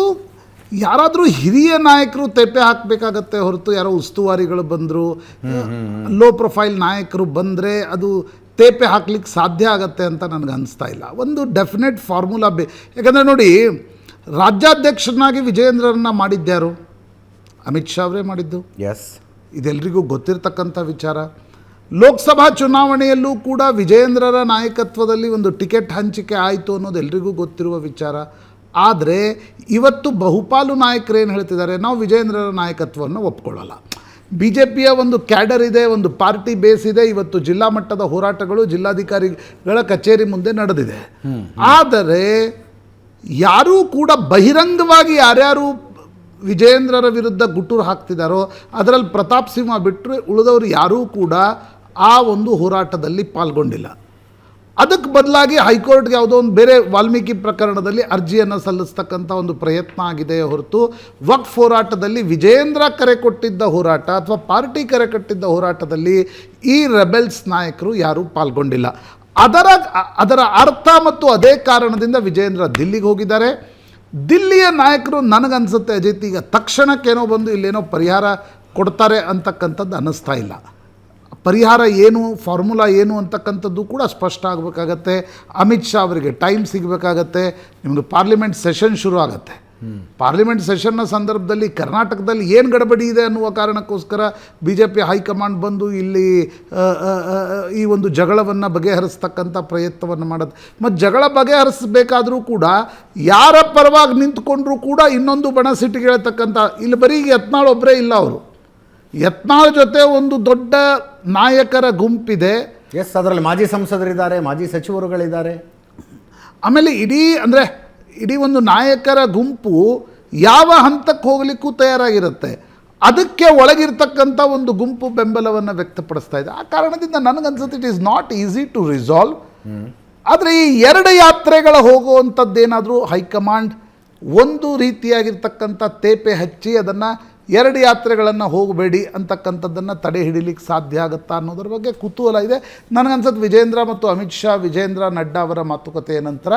ಯಾರಾದರೂ ಹಿರಿಯ ನಾಯಕರು ತೆಪ್ಪೆ ಹಾಕಬೇಕಾಗತ್ತೆ ಹೊರತು ಯಾರೋ ಉಸ್ತುವಾರಿಗಳು ಬಂದರು, ಲೋ ಪ್ರೊಫೈಲ್ ನಾಯಕರು ಬಂದರೆ ಅದು ತೇಪೆ ಹಾಕ್ಲಿಕ್ಕೆ ಸಾಧ್ಯ ಆಗತ್ತೆ ಅಂತ ನನಗೆ ಅನಿಸ್ತಾ ಇಲ್ಲ. ಒಂದು ಡೆಫಿನೆಟ್ ಫಾರ್ಮುಲಾ ಯಾಕಂದರೆ ನೋಡಿ, ರಾಜ್ಯಾಧ್ಯಕ್ಷರನ್ನಾಗಿ ವಿಜಯೇಂದ್ರರನ್ನ ಮಾಡಿದ್ದ್ಯಾರು? ಅಮಿತ್ ಶಾ ಅವರೇ ಮಾಡಿದ್ದು. ಎಸ್, ಇದೆಲ್ಲರಿಗೂ ಗೊತ್ತಿರತಕ್ಕಂಥ ವಿಚಾರ. ಲೋಕಸಭಾ ಚುನಾವಣೆಯಲ್ಲೂ ಕೂಡ ವಿಜಯೇಂದ್ರರ ನಾಯಕತ್ವದಲ್ಲಿ ಒಂದು ಟಿಕೆಟ್ ಹಂಚಿಕೆ ಆಯಿತು ಅನ್ನೋದು ಎಲ್ರಿಗೂ ಗೊತ್ತಿರುವ ವಿಚಾರ. ಆದರೆ ಇವತ್ತು ಬಹುಪಾಲು ನಾಯಕರು ಏನು ಹೇಳ್ತಿದ್ದಾರೆ, ನಾವು ವಿಜಯೇಂದ್ರರ ನಾಯಕತ್ವವನ್ನು ಒಪ್ಕೊಳ್ಳಲ್ಲ. ಬಿ ಜೆ ಪಿಯ ಒಂದು ಕ್ಯಾಡರ್ ಇದೆ, ಒಂದು ಪಾರ್ಟಿ ಬೇಸ್ ಇದೆ. ಇವತ್ತು ಜಿಲ್ಲಾ ಮಟ್ಟದ ಹೋರಾಟಗಳು ಜಿಲ್ಲಾಧಿಕಾರಿಗಳ ಕಚೇರಿ ಮುಂದೆ ನಡೆದಿದೆ. ಆದರೆ ಯಾರೂ ಕೂಡ ಬಹಿರಂಗವಾಗಿ ಯಾರ್ಯಾರು ವಿಜಯೇಂದ್ರರ ವಿರುದ್ಧ ಗುಟ್ಟೂರು ಹಾಕ್ತಿದ್ದಾರೋ ಅದರಲ್ಲಿ ಪ್ರತಾಪ್ ಸಿಂಹ ಬಿಟ್ಟರೆ ಉಳಿದವರು ಯಾರೂ ಕೂಡ ಆ ಒಂದು ಹೋರಾಟದಲ್ಲಿ ಪಾಲ್ಗೊಂಡಿಲ್ಲ. ಅದಕ್ಕೆ ಬದಲಾಗಿ ಹೈಕೋರ್ಟ್ಗೆ ಯಾವುದೋ ಒಂದು ಬೇರೆ ವಾಲ್ಮೀಕಿ ಪ್ರಕರಣದಲ್ಲಿ ಅರ್ಜಿಯನ್ನು ಸಲ್ಲಿಸ್ತಕ್ಕಂಥ ಒಂದು ಪ್ರಯತ್ನ ಆಗಿದೆ ಹೊರತು ವಕ್ಫ್ ಹೋರಾಟದಲ್ಲಿ ವಿಜಯೇಂದ್ರ ಕರೆ ಕೊಟ್ಟಿದ್ದ ಹೋರಾಟ ಅಥವಾ ಪಾರ್ಟಿ ಕರೆ ಕೊಟ್ಟಿದ್ದ ಹೋರಾಟದಲ್ಲಿ ಈ ರೆಬೆಲ್ಸ್ ನಾಯಕರು ಯಾರೂ ಪಾಲ್ಗೊಂಡಿಲ್ಲ. ಅದರ ಅರ್ಥ ಮತ್ತು ಅದೇ ಕಾರಣದಿಂದ ವಿಜಯೇಂದ್ರ ದಿಲ್ಲಿಗೆ ಹೋಗಿದ್ದಾರೆ. ದಿಲ್ಲಿಯ ನಾಯಕರು ನನಗನ್ಸುತ್ತೆ ಅಜಿತ್, ಈಗ ತಕ್ಷಣಕ್ಕೇನೋ ಬಂದು ಇಲ್ಲೇನೋ ಪರಿಹಾರ ಕೊಡ್ತಾರೆ ಅಂತಕ್ಕಂಥದ್ದು ಅನ್ನಿಸ್ತಾ ಇಲ್ಲ. ಪರಿಹಾರ ಏನು, ಫಾರ್ಮುಲಾ ಏನು ಅಂತಕ್ಕಂಥದ್ದು ಕೂಡ ಸ್ಪಷ್ಟ ಆಗಬೇಕಾಗತ್ತೆ. ಅಮಿತ್ ಶಾ ಅವರಿಗೆ ಟೈಮ್ ಸಿಗಬೇಕಾಗತ್ತೆ. ನಿಮ್ಮದು ಪಾರ್ಲಿಮೆಂಟ್ ಸೆಷನ್ ಶುರು ಆಗುತ್ತೆ. ಪಾರ್ಲಿಮೆಂಟ್ ಸೆಷನ್ನ ಸಂದರ್ಭದಲ್ಲಿ ಕರ್ನಾಟಕದಲ್ಲಿ ಏನು ಗಡಬಡಿ ಇದೆ ಅನ್ನುವ ಕಾರಣಕ್ಕೋಸ್ಕರ ಬಿ ಜೆ ಪಿ ಹೈಕಮಾಂಡ್ ಬಂದು ಇಲ್ಲಿ ಈ ಒಂದು ಜಗಳವನ್ನು ಬಗೆಹರಿಸ್ತಕ್ಕಂಥ ಪ್ರಯತ್ನವನ್ನು ಮಾಡೋದು. ಮತ್ತು ಜಗಳ ಬಗೆಹರಿಸಬೇಕಾದರೂ ಕೂಡ ಯಾರ ಪರವಾಗಿ ನಿಂತ್ಕೊಂಡ್ರೂ ಕೂಡ ಇನ್ನೊಂದು ಬಣ ಸಿಟ್ಟಿಗೆ ಹೇಳ್ತಕ್ಕಂಥ, ಇಲ್ಲಿ ಬರೀ ಯತ್ನಾಳ್ ಒಬ್ಬರೇ ಇಲ್ಲ, ಅವರು ಯತ್ನಾಳ್ ಜೊತೆ ಒಂದು ದೊಡ್ಡ ನಾಯಕರ ಗುಂಪಿದೆ. ಎಸ್, ಅದರಲ್ಲಿ ಮಾಜಿ ಸಂಸದರಿದ್ದಾರೆ, ಮಾಜಿ ಸಚಿವರುಗಳಿದ್ದಾರೆ. ಆಮೇಲೆ ಇಡೀ ಒಂದು ನಾಯಕರ ಗುಂಪು ಯಾವ ಹಂತಕ್ಕೆ ಹೋಗಲಿಕ್ಕೂ ತಯಾರಾಗಿರುತ್ತೆ. ಅದಕ್ಕೆ ಒಳಗಿರ್ತಕ್ಕಂಥ ಒಂದು ಗುಂಪು ಬೆಂಬಲವನ್ನು ವ್ಯಕ್ತಪಡಿಸ್ತಾ ಇದೆ. ಆ ಕಾರಣದಿಂದ ನನಗನ್ಸುತ್ತೆ it is not easy to resolve. ಆದರೆ ಈ 2 ಯಾತ್ರೆಗಳ ಹೋಗುವಂಥದ್ದೇನಾದರೂ ಹೈಕಮಾಂಡ್ ಒಂದು ರೀತಿಯಾಗಿರ್ತಕ್ಕಂಥ ತೇಪೆ ಹಚ್ಚಿ ಅದನ್ನು 2 ಯಾತ್ರೆಗಳನ್ನು ಹೋಗಬೇಡಿ ಅಂತಕ್ಕಂಥದ್ದನ್ನು ತಡೆ ಹಿಡಿಲಿಕ್ಕೆ ಸಾಧ್ಯ ಆಗುತ್ತಾ ಅನ್ನೋದ್ರ ಬಗ್ಗೆ ಕುತೂಹಲ ಇದೆ. ನನಗನ್ಸುತ್ತೆ ವಿಜೇಂದ್ರ ಮತ್ತು ಅಮಿತ್ ಶಾ, ವಿಜೇಂದ್ರ ನಡ್ಡಾ ಅವರ ಮಾತುಕತೆಯ ನಂತರ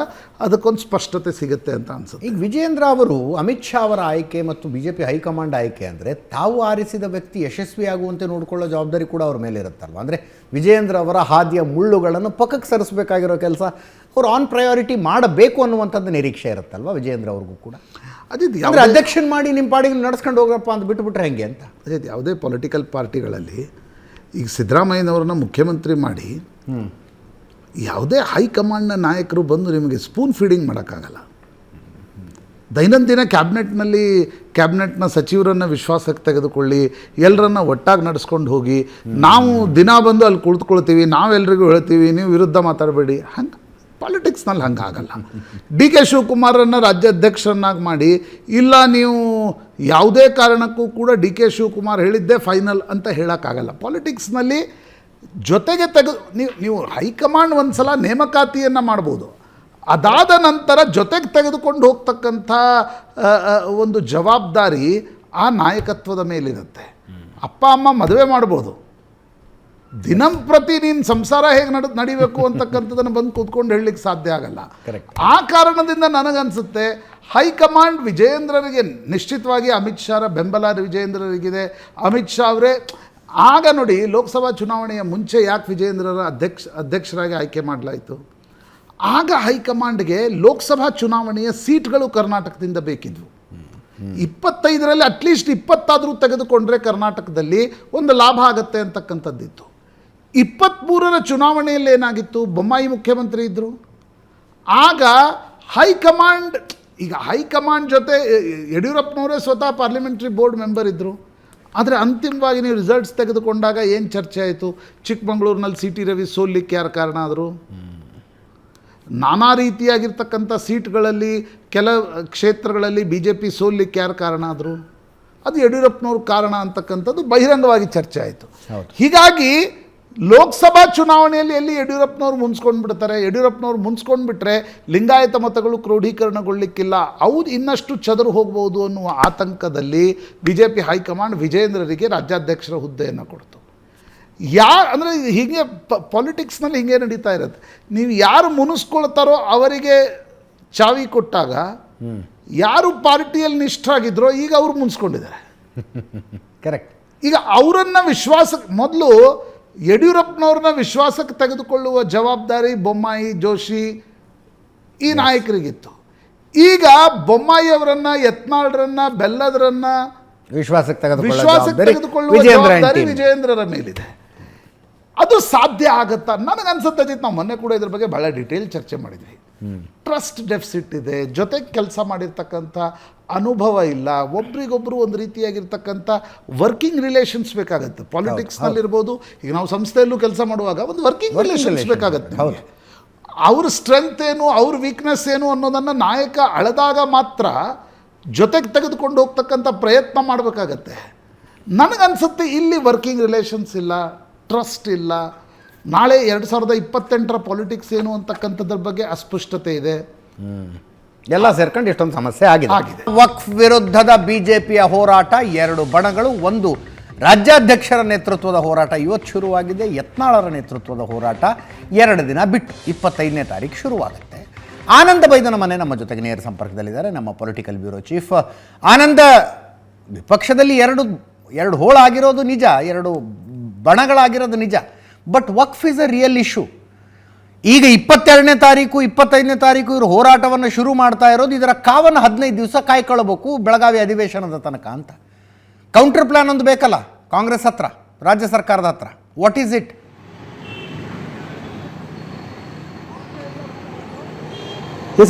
ಅದಕ್ಕೊಂದು ಸ್ಪಷ್ಟತೆ ಸಿಗುತ್ತೆ ಅಂತ ಅನ್ಸುತ್ತೆ. ಈಗ ವಿಜೇಂದ್ರ ಅವರು ಅಮಿತ್ ಶಾ ಅವರ ಆಯ್ಕೆ ಮತ್ತು ಬಿ ಜೆ ಪಿ ಹೈಕಮಾಂಡ್ ಆಯ್ಕೆ ಅಂದರೆ ತಾವು ಆರಿಸಿದ ವ್ಯಕ್ತಿ ಯಶಸ್ವಿಯಾಗುವಂತೆ ನೋಡಿಕೊಳ್ಳೋ ಜವಾಬ್ದಾರಿ ಕೂಡ ಅವ್ರ ಮೇಲೆ ಇರುತ್ತಲ್ವ. ಅಂದರೆ ವಿಜೇಂದ್ರ ಅವರ ಹಾದಿಯ ಮುಳ್ಳುಗಳನ್ನು ಪಕ್ಕಕ್ಕೆ ಸರಿಸಬೇಕಾಗಿರೋ ಕೆಲಸ ಅವರು ಆನ್ ಪ್ರಯಾರಿಟಿ ಮಾಡಬೇಕು ಅನ್ನುವಂಥದ್ದು ನಿರೀಕ್ಷೆ ಇರುತ್ತಲ್ವ ವಿಜೇಂದ್ರ ಅವ್ರಿಗೂ ಕೂಡ. ಅಂದರೆ ಅಧ್ಯಕ್ಷನ್ ಮಾಡಿ ನಿಮ್ಮ ಪಾಡಿಗೆ ನಡ್ಸ್ಕೊಂಡು ಹೋಗಪ್ಪ ಅಂತ ಬಿಟ್ಟುಬಿಟ್ರೆ ಹೆಂಗೆ ಅಂತ. ಅದೇ ಯಾವುದೇ ಪೊಲಿಟಿಕಲ್ ಪಾರ್ಟಿಗಳಲ್ಲಿ ಈಗ ಸಿದ್ದರಾಮಯ್ಯನವ್ರನ್ನ ಮುಖ್ಯಮಂತ್ರಿ ಮಾಡಿ ಯಾವುದೇ ಹೈಕಮಾಂಡ್ನ ನಾಯಕರು ಬಂದು ನಿಮಗೆ ಸ್ಪೂನ್ ಫೀಡಿಂಗ್ ಮಾಡೋಕ್ಕಾಗಲ್ಲ. ದೈನಂದಿನ ಕ್ಯಾಬಿನೆಟ್ನ ಸಚಿವರನ್ನು ವಿಶ್ವಾಸಕ್ಕೆ ತೆಗೆದುಕೊಳ್ಳಿ, ಎಲ್ಲರನ್ನ ಒಟ್ಟಾಗಿ ನಡೆಸ್ಕೊಂಡು ಹೋಗಿ, ನಾವು ದಿನ ಬಂದು ಅಲ್ಲಿ ಕುಳಿತುಕೊಳ್ತೀವಿ, ನಾವೆಲ್ಲರಿಗೂ ಹೇಳ್ತೀವಿ ನೀವು ವಿರುದ್ಧ ಮಾತಾಡಬೇಡಿ, ಹಂಗೆ ಪಾಲಿಟಿಕ್ಸ್ನಲ್ಲಿ ಹಂಗೆ ಆಗಲ್ಲ. ಡಿ ಕೆ ಶಿವಕುಮಾರನ್ನು ರಾಜ್ಯಾಧ್ಯಕ್ಷರನ್ನಾಗಿ ಮಾಡಿ, ಇಲ್ಲ ನೀವು ಯಾವುದೇ ಕಾರಣಕ್ಕೂ ಕೂಡ ಡಿ ಕೆ ಶಿವಕುಮಾರ್ ಹೇಳಿದ್ದೇ ಫೈನಲ್ ಅಂತ ಹೇಳೋಕ್ಕಾಗಲ್ಲ. ಪಾಲಿಟಿಕ್ಸ್ನಲ್ಲಿ ಜೊತೆಗೆ ನೀವು ಹೈಕಮಾಂಡ್ ಒಂದು ಸಲ ನೇಮಕಾತಿಯನ್ನು ಮಾಡ್ಬೋದು, ಅದಾದ ನಂತರ ಜೊತೆಗೆ ತೆಗೆದುಕೊಂಡು ಹೋಗ್ತಕ್ಕಂಥ ಒಂದು ಜವಾಬ್ದಾರಿ ಆ ನಾಯಕತ್ವದ ಮೇಲಿರುತ್ತೆ. ಅಪ್ಪ ಅಮ್ಮ ಮದುವೆ ಮಾಡ್ಬೋದು, ದಿನಂಪ್ರತಿ ನೀನು ಸಂಸಾರ ಹೇಗೆ ನಡಿಬೇಕು ಅಂತಕ್ಕಂಥದ್ದನ್ನು ಬಂದು ಕೂತ್ಕೊಂಡು ಹೇಳಲಿಕ್ಕೆ ಸಾಧ್ಯ ಆಗಲ್ಲ. ಆ ಕಾರಣದಿಂದ ನನಗನ್ಸುತ್ತೆ ಹೈಕಮಾಂಡ್ ವಿಜಯೇಂದ್ರರಿಗೆ ನಿಶ್ಚಿತವಾಗಿ ಅಮಿತ್ ಶಾರ ಬೆಂಬಲ ವಿಜಯೇಂದ್ರರಿಗಿದೆ. ಅಮಿತ್ ಶಾ ಅವರೇ ಆಗ ನೋಡಿ ಲೋಕಸಭಾ ಚುನಾವಣೆಯ ಮುಂಚೆ ಯಾಕೆ ವಿಜಯೇಂದ್ರರ ಅಧ್ಯಕ್ಷರಾಗಿ ಆಯ್ಕೆ ಮಾಡಲಾಯಿತು? ಆಗ ಹೈಕಮಾಂಡ್ಗೆ ಲೋಕಸಭಾ ಚುನಾವಣೆಯ ಸೀಟ್ಗಳು ಕರ್ನಾಟಕದಿಂದ ಬೇಕಿದ್ವು. 25ರಲ್ಲಿ ಅಟ್ಲೀಸ್ಟ್ 20 ತೆಗೆದುಕೊಂಡ್ರೆ ಕರ್ನಾಟಕದಲ್ಲಿ ಒಂದು ಲಾಭ ಆಗತ್ತೆ ಅಂತಕ್ಕಂಥದ್ದಿತ್ತು. 23ರ ಚುನಾವಣೆಯಲ್ಲಿ ಏನಾಗಿತ್ತು, ಬೊಮ್ಮಾಯಿ ಮುಖ್ಯಮಂತ್ರಿ ಇದ್ದರು. ಆಗ ಹೈಕಮಾಂಡ್, ಈಗ ಹೈಕಮಾಂಡ್ ಜೊತೆ ಯಡಿಯೂರಪ್ಪನವರೇ ಸ್ವತಃ ಪಾರ್ಲಿಮೆಂಟ್ರಿ ಬೋರ್ಡ್ ಮೆಂಬರ್ ಇದ್ದರು. ಆದರೆ ಅಂತಿಮವಾಗಿ ನೀವು ರಿಸಲ್ಟ್ಸ್ ತೆಗೆದುಕೊಂಡಾಗ ಏನು ಚರ್ಚೆ ಆಯಿತು? ಚಿಕ್ಕಮಗಳೂರಿನಲ್ಲಿ ಸಿ ಟಿ ರವಿ ಸೋಲಿಕ್ಕೆ ಯಾರು ಕಾರಣ ಆದರು? ನಾನಾ ರೀತಿಯಾಗಿರ್ತಕ್ಕಂಥ ಸೀಟ್ಗಳಲ್ಲಿ ಕೆಲ ಕ್ಷೇತ್ರಗಳಲ್ಲಿ ಬಿ ಜೆ ಪಿ ಸೋಲಿಕ್ಕೆ ಯಾರು ಕಾರಣ ಆದರು? ಅದು ಯಡಿಯೂರಪ್ಪನವ್ರ ಕಾರಣ ಅಂತಕ್ಕಂಥದ್ದು ಬಹಿರಂಗವಾಗಿ ಚರ್ಚೆ ಆಯಿತು. ಹೀಗಾಗಿ ಲೋಕಸಭಾ ಚುನಾವಣೆಯಲ್ಲಿ ಎಲ್ಲಿ ಯಡಿಯೂರಪ್ಪನವ್ರು ಮುನ್ಸ್ಕೊಂಡ್ಬಿಡ್ತಾರೆ. ಯಡಿಯೂರಪ್ಪನವ್ರು ಮುನ್ಸ್ಕೊಂಡ್ಬಿಟ್ರೆ ಲಿಂಗಾಯತ ಮತಗಳು ಕ್ರೋಢೀಕರಣಗೊಳ್ಳಿಕ್ಕಿಲ್ಲ, ಅವು ಇನ್ನಷ್ಟು ಚದುರು ಹೋಗ್ಬೋದು ಅನ್ನುವ ಆತಂಕದಲ್ಲಿ ಬಿ ಜೆ ಪಿ ಹೈಕಮಾಂಡ್ ವಿಜಯೇಂದ್ರರಿಗೆ ರಾಜ್ಯಾಧ್ಯಕ್ಷರ ಹುದ್ದೆಯನ್ನು ಕೊಡ್ತು. ಅಂದರೆ ಹೀಗೆ ಪಾಲಿಟಿಕ್ಸ್ನಲ್ಲಿ ಹಿಂಗೆ ನಡೀತಾ ಇರುತ್ತೆ. ನೀವು ಯಾರು ಮುನಿಸ್ಕೊಳ್ತಾರೋ ಅವರಿಗೆ ಚಾವಿ ಕೊಟ್ಟಾಗ ಯಾರು ಪಾರ್ಟಿಯಲ್ಲಿ ನಿಷ್ಠರಾಗಿದ್ರೋ ಈಗ ಅವರು ಮುನ್ಸ್ಕೊಂಡಿದ್ದಾರೆ. ಕರೆಕ್ಟ್. ಈಗ ಅವರನ್ನು ವಿಶ್ವಾಸಕ್ಕೆ, ಮೊದಲು ಯಡಿಯೂರಪ್ಪನವ್ರನ್ನ ವಿಶ್ವಾಸಕ್ಕೆ ತೆಗೆದುಕೊಳ್ಳುವ ಜವಾಬ್ದಾರಿ ಬೊಮ್ಮಾಯಿ, ಜೋಶಿ ಈ ನಾಯಕರಿಗಿತ್ತು. ಈಗ ಬೊಮ್ಮಾಯಿ ಅವರನ್ನ, ಯತ್ನಾಳ್ರನ್ನ, ಬೆಲ್ಲದರನ್ನ ವಿಶ್ವಾಸಕ್ಕೆ ತೆಗೆದುಕೊಳ್ಳುವ ಜವಾಬ್ದಾರಿ ವಿಜಯೇಂದ್ರರ ಮೇಲಿದೆ. ಅದು ಸಾಧ್ಯ ಆಗುತ್ತಾ? ನನಗನ್ಸುತ್ತೆ ಅಜಿತ್, ನಾವು ಮೊನ್ನೆ ಕೂಡ ಇದ್ರ ಬಗ್ಗೆ ಭಾಳ ಡೀಟೇಲ್ ಚರ್ಚೆ ಮಾಡಿದ್ವಿ. ಟ್ರಸ್ಟ್ ಡೆಫಿಸಿಟ್ ಇದೆ, ಜೊತೆಗೆ ಕೆಲಸ ಮಾಡಿರ್ತಕ್ಕಂಥ ಅನುಭವ ಇಲ್ಲ, ಒಬ್ರಿಗೊಬ್ರು ಒಂದು ರೀತಿಯಾಗಿರ್ತಕ್ಕಂಥ ವರ್ಕಿಂಗ್ ರಿಲೇಷನ್ಸ್ ಬೇಕಾಗುತ್ತೆ. ಪಾಲಿಟಿಕ್ಸ್ನಲ್ಲಿರ್ಬೋದು, ಈಗ ನಾವು ಸಂಸ್ಥೆಯಲ್ಲೂ ಕೆಲಸ ಮಾಡುವಾಗ ಒಂದು ವರ್ಕಿಂಗ್ ರಿಲೇಷನ್ಸ್ ಬೇಕಾಗುತ್ತೆ. ಅವ್ರ ಸ್ಟ್ರೆಂತ್ ಏನು, ಅವ್ರ ವೀಕ್ನೆಸ್ ಏನು ಅನ್ನೋದನ್ನು ನಾಯಕ ಅಳೆದಾಗ ಮಾತ್ರ ಜೊತೆಗೆ ತೆಗೆದುಕೊಂಡು ಹೋಗ್ತಕ್ಕಂಥ ಪ್ರಯತ್ನ ಮಾಡಬೇಕಾಗತ್ತೆ. ನನಗನ್ಸುತ್ತೆ ಇಲ್ಲಿ ವರ್ಕಿಂಗ್ ರಿಲೇಷನ್ಸ್ ಇಲ್ಲ, ಟ್ರಸ್ಟ್ ಇಲ್ಲ. ನಾಳೆ 2028ರ ಪಾಲಿಟಿಕ್ಸ್ ಏನು ಅಂತಕ್ಕಂಥದ್ರ ಬಗ್ಗೆ ಅಸ್ಪಷ್ಟತೆ ಇದೆ. ಎಲ್ಲ ಸೇರ್ಕೊಂಡು ಇಷ್ಟೊಂದು ಸಮಸ್ಯೆ ಆಗಿದೆ. ವಕ್ಫ್ ವಿರುದ್ಧದ ಬಿಜೆಪಿಯ ಹೋರಾಟ, 2 ಬಣಗಳು, ಒಂದು ರಾಜ್ಯಾಧ್ಯಕ್ಷರ ನೇತೃತ್ವದ ಹೋರಾಟ ಇವತ್ತು ಶುರುವಾಗಿದೆ, ಯತ್ನಾಳರ ನೇತೃತ್ವದ ಹೋರಾಟ 2 ದಿನ ಬಿಟ್ಟು 25ನೇ ತಾರೀಕು ಶುರುವಾಗುತ್ತೆ. ಆನಂದ ಬೈದನ ಮನೆ ನಮ್ಮ ಜೊತೆಗೆ ನೇರ ಸಂಪರ್ಕದಲ್ಲಿದ್ದಾರೆ, ನಮ್ಮ ಪೊಲಿಟಿಕಲ್ ಬ್ಯೂರೋ ಚೀಫ್ ಆನಂದ. ವಿಪಕ್ಷದಲ್ಲಿ ಎರಡು ಹೋಳಾಗಿರೋದು ನಿಜ, 2 ಬಣಗಳಾಗಿರೋದು ನಿಜ, but Waqf is a real issue. ಈಗ 22ನೇ ತಾರೀಕು 25ನೇ ತಾರೀಕು ಇವರು ಹೋರಾಟವನ್ನು ಶುರು ಮಾಡ್ತಾ ಇರೋದು, ಇದರ ಕಾವನ್ನು 15 ದಿವಸ ಕಾಯ್ಕೊಳ್ಬೇಕು ಬೆಳಗಾವಿ ಅಧಿವೇಶನದ ತನಕ ಅಂತ. ಕೌಂಟರ್ ಪ್ಲಾನ್ ಒಂದು ಬೇಕಲ್ಲ ಕಾಂಗ್ರೆಸ್ ಹತ್ರ, ರಾಜ್ಯ ಸರ್ಕಾರದ ಹತ್ರ. What is it?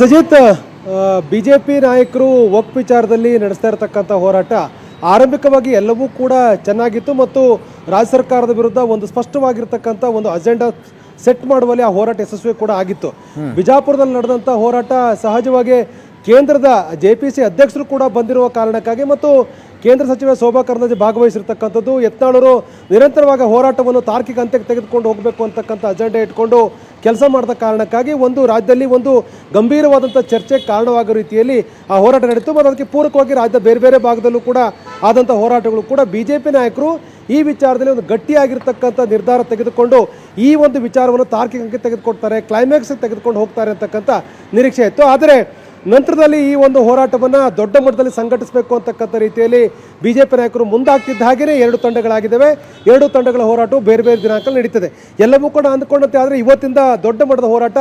Ajit, BJP ನಾಯಕರು ವಕ್ಫ್ ವಿಚಾರದಲ್ಲಿ ನಡೆಸ್ತಾ ಇರತಕ್ಕಂಥ ಹೋರಾಟ ಆರಂಭಿಕವಾಗಿ ಎಲ್ಲವೂ ಕೂಡ ಚೆನ್ನಾಗಿತ್ತು ಮತ್ತು ರಾಜ್ಯ ಸರ್ಕಾರದ ವಿರುದ್ಧ ಒಂದು ಸ್ಪಷ್ಟವಾಗಿರ್ತಕ್ಕಂಥ ಒಂದು ಅಜೆಂಡಾ ಸೆಟ್ ಮಾಡುವಲ್ಲಿ ಆ ಹೋರಾಟ ಯಶಸ್ವಿ ಕೂಡ ಆಗಿತ್ತು. ಬಿಜಾಪುರದಲ್ಲಿ ನಡೆದಂಥ ಹೋರಾಟ ಸಹಜವಾಗಿ ಕೇಂದ್ರದ JPC ಅಧ್ಯಕ್ಷರು ಕೂಡ ಬಂದಿರುವ ಕಾರಣಕ್ಕಾಗಿ ಮತ್ತು ಕೇಂದ್ರ ಸಚಿವ ಶೋಭಾ ಕರಂದ್ಲಾಜೆ ಭಾಗವಹಿಸಿರ್ತಕ್ಕಂಥದ್ದು, ಯತ್ನಾಳರು ನಿರಂತರವಾಗಿ ಹೋರಾಟವನ್ನು ತಾರ್ಕಿಕ ಅಂತ್ಯಕ್ಕೆ ತೆಗೆದುಕೊಂಡು ಹೋಗಬೇಕು ಅಂತಕ್ಕಂಥ ಅಜೆಂಡಾ ಇಟ್ಕೊಂಡು ಕೆಲಸ ಮಾಡಿದ ಕಾರಣಕ್ಕಾಗಿ ಒಂದು ರಾಜ್ಯದಲ್ಲಿ ಒಂದು ಗಂಭೀರವಾದಂಥ ಚರ್ಚೆಗೆ ಕಾರಣವಾಗೋ ರೀತಿಯಲ್ಲಿ ಆ ಹೋರಾಟ ನಡೀತು. ಮತ್ತು ಅದಕ್ಕೆ ಪೂರಕವಾಗಿ ರಾಜ್ಯದ ಬೇರೆ ಬೇರೆ ಭಾಗದಲ್ಲೂ ಕೂಡ ಆದಂಥ ಹೋರಾಟಗಳು ಕೂಡ BJP ನಾಯಕರು ಈ ವಿಚಾರದಲ್ಲಿ ಒಂದು ಗಟ್ಟಿಯಾಗಿರ್ತಕ್ಕಂಥ ನಿರ್ಧಾರ ತೆಗೆದುಕೊಂಡು ಈ ಒಂದು ವಿಚಾರವನ್ನು ತಾರ್ಕಿಕಕ್ಕೆ ತೆಗೆದುಕೊಡ್ತಾರೆ, ಕ್ಲೈಮ್ಯಾಕ್ಸ್ಗೆ ತೆಗೆದುಕೊಂಡು ಹೋಗ್ತಾರೆ ಅಂತಕ್ಕಂಥ ನಿರೀಕ್ಷೆ ಇತ್ತು. ಆದರೆ ನಂತರದಲ್ಲಿ ಈ ಒಂದು ಹೋರಾಟವನ್ನು ದೊಡ್ಡ ಮಟ್ಟದಲ್ಲಿ ಸಂಘಟಿಸಬೇಕು ಅಂತಕ್ಕಂಥ ರೀತಿಯಲ್ಲಿ BJP ನಾಯಕರು ಮುಂದಾಗ್ತಿದ್ದ ಹಾಗೆಯೇ 2 ತಂಡಗಳಾಗಿದ್ದಾವೆ. 2 ತಂಡಗಳ ಹೋರಾಟವು ಬೇರೆ ಬೇರೆ ದಿನಾಂಕ ನಡೀತದೆ. ಎಲ್ಲವೂ ಕೂಡ ಅಂದ್ಕೊಂಡಂತೆ ಆದರೆ ಇವತ್ತಿಂದ ದೊಡ್ಡ ಮಟ್ಟದ ಹೋರಾಟ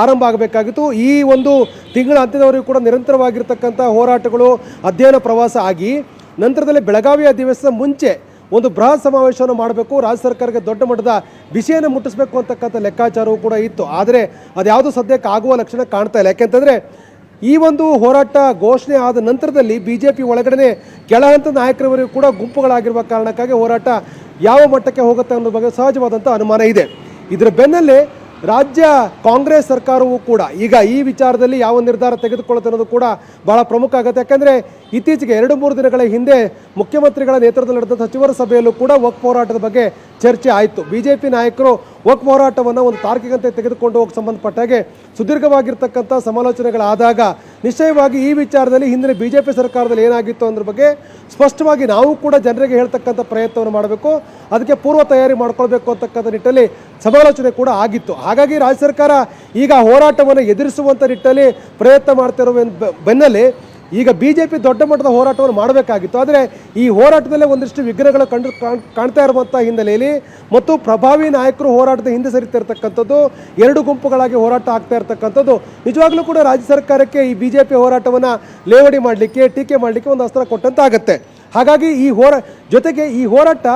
ಆರಂಭ ಆಗಬೇಕಾಗಿತ್ತು. ಈ ಒಂದು ತಿಂಗಳ ಅಂತ್ಯದವರೆಗೂ ಕೂಡ ನಿರಂತರವಾಗಿರ್ತಕ್ಕಂಥ ಹೋರಾಟಗಳು, ಅಧ್ಯಯನ ಪ್ರವಾಸ ಆಗಿ ನಂತರದಲ್ಲಿ ಬೆಳಗಾವಿ ಅಧಿವೇಶನ ಮುಂಚೆ ಒಂದು ಬೃಹತ್ ಸಮಾವೇಶವನ್ನು ಮಾಡಬೇಕು, ರಾಜ್ಯ ಸರ್ಕಾರಕ್ಕೆ ದೊಡ್ಡ ಮಟ್ಟದ ಬಿಸಿಯನ್ನು ಮುಟ್ಟಿಸಬೇಕು ಅಂತಕ್ಕಂಥ ಲೆಕ್ಕಾಚಾರವೂ ಕೂಡ ಇತ್ತು. ಆದರೆ ಅದ್ಯಾವುದು ಸದ್ಯಕ್ಕೆ ಆಗುವ ಲಕ್ಷಣ ಕಾಣ್ತಾ ಇಲ್ಲ. ಯಾಕೆಂತಂದರೆ ಈ ಒಂದು ಹೋರಾಟ ಘೋಷಣೆ ಆದ ನಂತರದಲ್ಲಿ BJP ಒಳಗಡೆ ಕೆಳ ಹಂತದ ನಾಯಕರವರೆಗೂ ಕೂಡ ಗುಂಪುಗಳಾಗಿರುವ ಕಾರಣಕ್ಕಾಗಿ ಹೋರಾಟ ಯಾವ ಮಟ್ಟಕ್ಕೆ ಹೋಗುತ್ತೆ ಅನ್ನೋ ಬಗ್ಗೆ ಸಹಜವಾದಂಥ ಅನುಮಾನ ಇದೆ. ಇದರ ಬೆನ್ನಲ್ಲೇ ರಾಜ್ಯ ಕಾಂಗ್ರೆಸ್ ಸರ್ಕಾರವೂ ಕೂಡ ಈಗ ಈ ವಿಚಾರದಲ್ಲಿ ಯಾವ ನಿರ್ಧಾರ ತೆಗೆದುಕೊಳ್ಳುತ್ತೆ ಅನ್ನೋದು ಕೂಡ ಬಹಳ ಪ್ರಮುಖ ಆಗುತ್ತೆ. ಯಾಕೆಂದರೆ ಇತ್ತೀಚೆಗೆ 2-3 ದಿನಗಳ ಹಿಂದೆ ಮುಖ್ಯಮಂತ್ರಿಗಳ ನೇತೃತ್ವದಲ್ಲಿ ನಡೆದ ಸಚಿವರ ಸಭೆಯಲ್ಲೂ ಕೂಡ ವಕ್ಫ್ ಹೋರಾಟದ ಬಗ್ಗೆ ಚರ್ಚೆ ಆಯಿತು. BJP ನಾಯಕರು ವಕ್ಫ್ ಹೋರಾಟವನ್ನು ಒಂದು ತಾರ್ಕಿಕಂತೆ ತೆಗೆದುಕೊಂಡು ಹೋಗಿ ಸಂಬಂಧಪಟ್ಟಾಗೆ ಸುದೀರ್ಘವಾಗಿರ್ತಕ್ಕಂಥ ಸಮಾಲೋಚನೆಗಳಾದಾಗ ನಿಶ್ಚಯವಾಗಿ ಈ ವಿಚಾರದಲ್ಲಿ ಹಿಂದಿನ BJP ಸರ್ಕಾರದಲ್ಲಿ ಏನಾಗಿತ್ತು ಅನ್ನೋದ್ರ ಬಗ್ಗೆ ಸ್ಪಷ್ಟವಾಗಿ ನಾವು ಕೂಡ ಜನರಿಗೆ ಹೇಳ್ತಕ್ಕಂಥ ಪ್ರಯತ್ನವನ್ನು ಮಾಡಬೇಕು, ಅದಕ್ಕೆ ಪೂರ್ವ ತಯಾರಿ ಮಾಡ್ಕೊಳ್ಬೇಕು ಅಂತಕ್ಕಂಥ ನಿಟ್ಟಲ್ಲಿ ಸಮಾಲೋಚನೆ ಕೂಡ ಆಗಿತ್ತು. ಹಾಗಾಗಿ ರಾಜ್ಯ ಸರ್ಕಾರ ಈಗ ಹೋರಾಟವನ್ನು ಎದುರಿಸುವಂಥ ನಿಟ್ಟಲ್ಲಿ ಪ್ರಯತ್ನ ಮಾಡ್ತಿರುವ ಬೆನ್ನಲ್ಲೇ ಈಗ BJP ದೊಡ್ಡ ಮಟ್ಟದ ಹೋರಾಟವನ್ನು ಮಾಡಬೇಕಾಗಿತ್ತು. ಆದರೆ ಈ ಹೋರಾಟದಲ್ಲೇ ಒಂದಿಷ್ಟು ವಿಘ್ನಗಳು ಕಾಣ್ತಾ ಇರುವಂಥ ಹಿನ್ನೆಲೆಯಲ್ಲಿ ಮತ್ತು ಪ್ರಭಾವಿ ನಾಯಕರು ಹೋರಾಟದ ಹಿಂದೆ ಸರಿತಿರ್ತಕ್ಕಂಥದ್ದು, ಎರಡು ಗುಂಪುಗಳಾಗಿ ಹೋರಾಟ ಆಗ್ತಾ ಇರ್ತಕ್ಕಂಥದ್ದು ನಿಜವಾಗ್ಲೂ ಕೂಡ ರಾಜ್ಯ ಸರ್ಕಾರಕ್ಕೆ ಈ BJP ಹೋರಾಟವನ್ನು ಲೇವಡಿ ಮಾಡಲಿಕ್ಕೆ, ಟೀಕೆ ಮಾಡಲಿಕ್ಕೆ ಒಂದು ಅಸ್ತ್ರ ಕೊಟ್ಟಂತಾಗತ್ತೆ. ಹಾಗಾಗಿ ಜೊತೆಗೆ ಈ ಹೋರಾಟ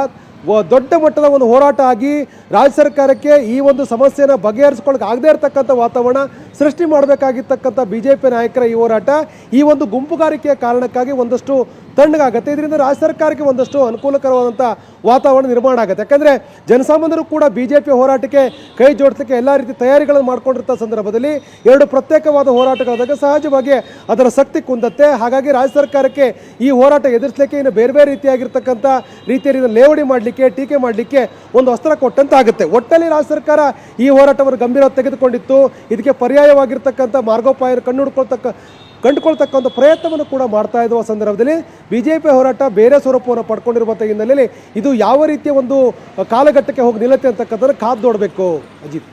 ದೊಡ್ಡ ಮಟ್ಟದ ಒಂದು ಹೋರಾಟ ಆಗಿ ರಾಜ್ಯ ಸರ್ಕಾರಕ್ಕೆ ಈ ಒಂದು ಸಮಸ್ಯೆನ ಬಗೆಹರಿಸ್ಕೊಳ್ಳೋಕೆ ಆಗದೇ ಇರತಕ್ಕಂಥ ವಾತಾವರಣ ಸೃಷ್ಟಿ ಮಾಡಬೇಕಾಗಿರ್ತಕ್ಕಂಥ BJP ನಾಯಕರ ಈ ಹೋರಾಟ ಈ ಒಂದು ಗುಂಪುಗಾರಿಕೆಯ ಕಾರಣಕ್ಕಾಗಿ ಒಂದಷ್ಟು ತಣ್ಣಗಾಗುತ್ತೆ. ಇದರಿಂದ ರಾಜ್ಯ ಸರ್ಕಾರಕ್ಕೆ ಒಂದಷ್ಟು ಅನುಕೂಲಕರವಾದಂಥ ವಾತಾವರಣ ನಿರ್ಮಾಣ ಆಗುತ್ತೆ. ಯಾಕಂದರೆ ಜನಸಾಮಾನ್ಯರು ಕೂಡ BJP ಹೋರಾಟಕ್ಕೆ ಕೈ ಜೋಡಿಸಲಿಕ್ಕೆ ಎಲ್ಲ ರೀತಿ ತಯಾರಿಗಳನ್ನು ಮಾಡ್ಕೊಂಡಿರ್ತ ಸಂದರ್ಭದಲ್ಲಿ ಎರಡು ಪ್ರತ್ಯೇಕವಾದ ಹೋರಾಟಗಳಾದಾಗ ಸಹಜವಾಗಿ ಅದರ ಶಕ್ತಿ ಕುಂದತ್ತೆ. ಹಾಗಾಗಿ ರಾಜ್ಯ ಸರ್ಕಾರಕ್ಕೆ ಈ ಹೋರಾಟ ಎದುರಿಸಲಿಕ್ಕೆ ಇನ್ನು ಬೇರೆ ಬೇರೆ ರೀತಿಯಾಗಿರ್ತಕ್ಕಂಥ ರೀತಿಯಲ್ಲಿ ಲೇವಡಿ ಮಾಡಲಿಕ್ಕೆ, ಟೀಕೆ ಮಾಡಲಿಕ್ಕೆ ಒಂದು ಅಸ್ತ್ರ ಕೊಟ್ಟಂತಾಗುತ್ತೆ. ಒಟ್ಟಲ್ಲಿ ರಾಜ್ಯ ಸರ್ಕಾರ ಈ ಹೋರಾಟವನ್ನು ಗಂಭೀರವಾಗಿ ತೆಗೆದುಕೊಂಡಿತ್ತು. ಇದಕ್ಕೆ ಪರ್ಯಾಯವಾಗಿರ್ತಕ್ಕಂಥ ಮಾರ್ಗೋಪಾಯ ಕಂಡುಕೊಳ್ತಕ್ಕಂಥ ಪ್ರಯತ್ನವನ್ನು ಕೂಡ ಮಾಡ್ತಾ ಇರುವ ಸಂದರ್ಭದಲ್ಲಿ BJP ಹೋರಾಟ ಬೇರೆ ಸ್ವರೂಪವನ್ನು ಪಡ್ಕೊಂಡಿರುವಂಥ ಹಿನ್ನೆಲೆಯಲ್ಲಿ ಇದು ಯಾವ ರೀತಿಯ ಒಂದು ಕಾಲಘಟ್ಟಕ್ಕೆ ಹೋಗಿ ನಿಲ್ಲುತ್ತೆ ಅಂತಕ್ಕಂಥದ್ದು ಕಾದು ನೋಡಬೇಕು. ಅಜಿತ್,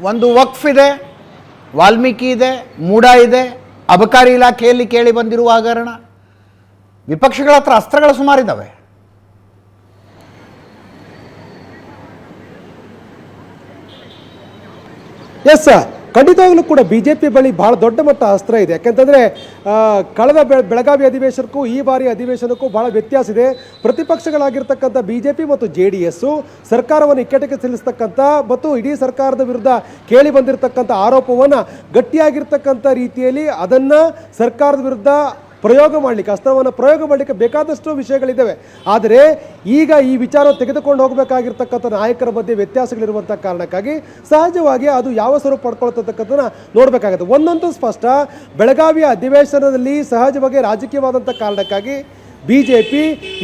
ಒಂದು ವಕ್ಫ್ ಇದೆ, ವಾಲ್ಮೀಕಿ ಇದೆ, ಮೂಡ ಇದೆ, ಅಬಕಾರಿ ಇಲಾಖೆಯಲ್ಲಿ ಕೇಳಿ ಬಂದಿರುವ ಹಗರಣ, ವಿಪಕ್ಷಗಳ ಹತ್ರ ಅಸ್ತ್ರಗಳು ಸುಮಾರಿದ್ದಾವೆ. ಎಸ್ ಸರ್, ಖಂಡಿತವಾಗ್ಲೂ ಕೂಡ BJP ಬಳಿ ಬಹಳ ದೊಡ್ಡ ಮಟ್ಟ ಅಸ್ತ್ರ ಇದೆ. ಯಾಕೆಂತಂದರೆ ಕಳೆದ ಬೆಳಗಾವಿ ಅಧಿವೇಶನಕ್ಕೂ ಈ ಬಾರಿ ಅಧಿವೇಶನಕ್ಕೂ ಬಹಳ ವ್ಯತ್ಯಾಸ ಇದೆ. ಪ್ರತಿಪಕ್ಷಗಳಾಗಿರ್ತಕ್ಕಂಥ BJP ಮತ್ತು JDS ಸರ್ಕಾರವನ್ನು ಇಕ್ಕಟ್ಟಿಗೆ ಸಿಲುಸ್ತಕ್ಕಂಥ ಮತ್ತು ಇಡೀ ಸರ್ಕಾರದ ವಿರುದ್ಧ ಕೇಳಿ ಬಂದಿರತಕ್ಕಂಥ ಆರೋಪವನ್ನು ಗಟ್ಟಿಯಾಗಿರ್ತಕ್ಕಂಥ ರೀತಿಯಲ್ಲಿ ಅದನ್ನು ಸರ್ಕಾರದ ವಿರುದ್ಧ ಪ್ರಯೋಗ ಮಾಡಲಿಕ್ಕೆ, ಅಸ್ತ್ರವನ್ನು ಪ್ರಯೋಗ ಮಾಡಲಿಕ್ಕೆ ಬೇಕಾದಷ್ಟು ವಿಷಯಗಳಿದ್ದಾವೆ. ಆದರೆ ಈಗ ಈ ವಿಚಾರ ತೆಗೆದುಕೊಂಡು ಹೋಗಬೇಕಾಗಿರ್ತಕ್ಕಂಥ ನಾಯಕರ ಮಧ್ಯೆ ವ್ಯತ್ಯಾಸಗಳಿರುವಂಥ ಕಾರಣಕ್ಕಾಗಿ ಸಹಜವಾಗಿ ಅದು ಯಾವ ಸ್ವರೂಪ ಪಡ್ಕೊಳ್ತಕ್ಕಂಥದ್ದನ್ನು ನೋಡಬೇಕಾಗುತ್ತೆ. ಒಂದಂತೂ ಸ್ಪಷ್ಟ, ಬೆಳಗಾವಿಯ ಅಧಿವೇಶನದಲ್ಲಿ ಸಹಜವಾಗಿ ರಾಜಕೀಯವಾದಂಥ ಕಾರಣಕ್ಕಾಗಿ BJP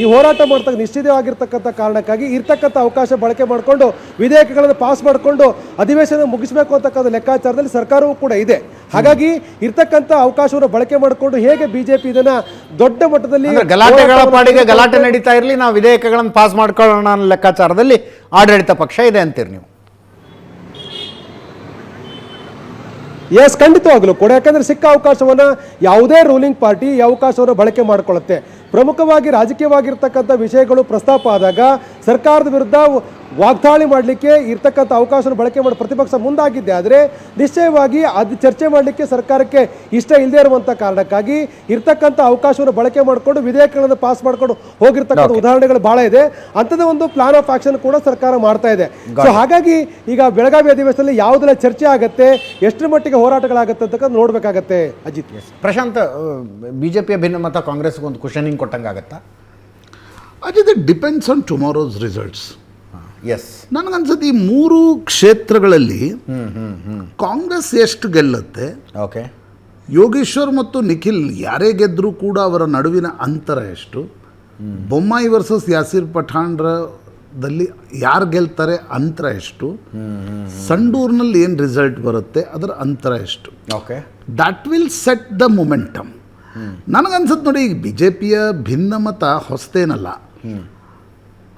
ಈ ಹೋರಾಟ ಮಾಡ್ತಕ್ಕ ನಿಶ್ಚಿತವಾಗಿರ್ತಕ್ಕಂಥ ಕಾರಣಕ್ಕಾಗಿ ಇರ್ತಕ್ಕಂಥ ಅವಕಾಶ ಬಳಕೆ ಮಾಡಿಕೊಂಡು ವಿಧೇಯಕಗಳನ್ನು ಪಾಸ್ ಮಾಡಿಕೊಂಡು ಅಧಿವೇಶನ ಮುಗಿಸಬೇಕು ಅಂತಕ್ಕಂಥ ಲೆಕ್ಕಾಚಾರದಲ್ಲಿ ಸರ್ಕಾರವೂ ಕೂಡ ಇದೆ. ಹಾಗಾಗಿ ಇರ್ತಕ್ಕಂಥ ಅವಕಾಶವನ್ನು ಬಳಕೆ ಮಾಡಿಕೊಂಡು ಹೇಗೆ BJP ಇದನ್ನ ದೊಡ್ಡ ಮಟ್ಟದಲ್ಲಿ ಗಲಾಟೆಗಳ ಪಾಡಿಗೆ ಗಲಾಟೆ ನಡೀತಾ ಇರಲಿ, ನಾವು ವಿಧೇಯಕಗಳನ್ನು ಪಾಸ್ ಮಾಡ್ಕೊಳ್ಳೋಣ ಅನ್ನೋ ಲೆಕ್ಕಾಚಾರದಲ್ಲಿ ಆಡಳಿತ ಪಕ್ಷ ಇದೆ ಅಂತೀರಿ ನೀವು? ಎಸ್, ಖಂಡಿತವಾಗಲೂ ಕೂಡ. ಯಾಕಂದರೆ ಸಿಕ್ಕ ಅವಕಾಶವನ್ನು ಯಾವುದೇ ರೂಲಿಂಗ್ ಪಾರ್ಟಿ ಈ ಅವಕಾಶವನ್ನು ಬಳಕೆ ಮಾಡಿಕೊಳ್ಳುತ್ತೆ. ಪ್ರಮುಖವಾಗಿ ರಾಜಕೀಯವಾಗಿರ್ತಕ್ಕಂಥ ವಿಷಯಗಳು ಪ್ರಸ್ತಾಪ ಆದಾಗ ಸರ್ಕಾರದ ವಿರುದ್ಧ ವಾಗ್ದಾಳಿ ಮಾಡಲಿಕ್ಕೆ ಇರ್ತಕ್ಕಂಥ ಅವಕಾಶವನ್ನು ಬಳಕೆ ಮಾಡಿ ಪ್ರತಿಪಕ್ಷ ಮುಂದಾಗಿದ್ದೆ. ಆದರೆ ನಿಶ್ಚಯವಾಗಿ ಅದು ಚರ್ಚೆ ಮಾಡಲಿಕ್ಕೆ ಸರ್ಕಾರಕ್ಕೆ ಇಷ್ಟ ಇಲ್ಲದೆ ಇರುವಂಥ ಕಾರಣಕ್ಕಾಗಿ ಇರ್ತಕ್ಕಂಥ ಅವಕಾಶವನ್ನು ಬಳಕೆ ಮಾಡಿಕೊಂಡು ವಿಧೇಯಕಗಳನ್ನು ಪಾಸ್ ಮಾಡಿಕೊಂಡು ಹೋಗಿರ್ತಕ್ಕಂಥ ಉದಾಹರಣೆಗಳು ಬಹಳ ಇದೆ. ಅಂಥದ್ದು ಒಂದು ಪ್ಲಾನ್ ಆಫ್ ಆಕ್ಷನ್ ಕೂಡ ಸರ್ಕಾರ ಮಾಡ್ತಾ ಇದೆ. ಸೊ ಹಾಗಾಗಿ ಈಗ ಬೆಳಗಾವಿ ಅಧಿವೇಶನದಲ್ಲಿ ಯಾವುದೆಲ್ಲ ಚರ್ಚೆ ಆಗುತ್ತೆ, ಎಷ್ಟರ ಮಟ್ಟಿಗೆ ಹೋರಾಟಗಳಾಗುತ್ತೆ ಅಂತಕ್ಕಂಥ ನೋಡಬೇಕಾಗತ್ತೆ. ಅಜಿತ್, ಪ್ರಶಾಂತ್, BJPಯ ಭಿನ್ನಮತ ಕಾಂಗ್ರೆಸ್ಗೆ ಒಂದು ಕುಶನಿಂಗ್ ಕೊಟ್ಟಂಗಾಗತ್ತಾ? Ajit, it depends on tomorrow's results. Yes, ನನಗನ್ಸುತ್ತೆ ಈ ಮೂರು ಕ್ಷೇತ್ರಗಳಲ್ಲಿ ಕಾಂಗ್ರೆಸ್ ಎಷ್ಟು ಗೆಲ್ಲುತ್ತೆ, ಓಕೆ, ಯೋಗೇಶ್ವರ್ ಮತ್ತು ನಿಖಿಲ್ ಯಾರೇ ಗೆದ್ದರೂ ಕೂಡ ಅವರ ನಡುವಿನ ಅಂತರ ಎಷ್ಟು, ಬೊಮ್ಮಾಯಿ ವರ್ಸಸ್ ಯಾಸಿರ್ ಪಠಾಣ್ರದಲ್ಲಿ ಯಾರು ಗೆಲ್ತಾರೆ ಅಂತರ ಎಷ್ಟು, ಸಂಡೂರಿನಲ್ಲಿ ಏನು ರಿಸಲ್ಟ್ ಬರುತ್ತೆ ಅದರ ಅಂತರ ಎಷ್ಟು, okay, that will set the momentum. ನನಗನ್ಸುತ್ತೆ ನೋಡಿ, ಈಗ BJPಯ ಭಿನ್ನಮತ ಹೊಸತೇನಲ್ಲ.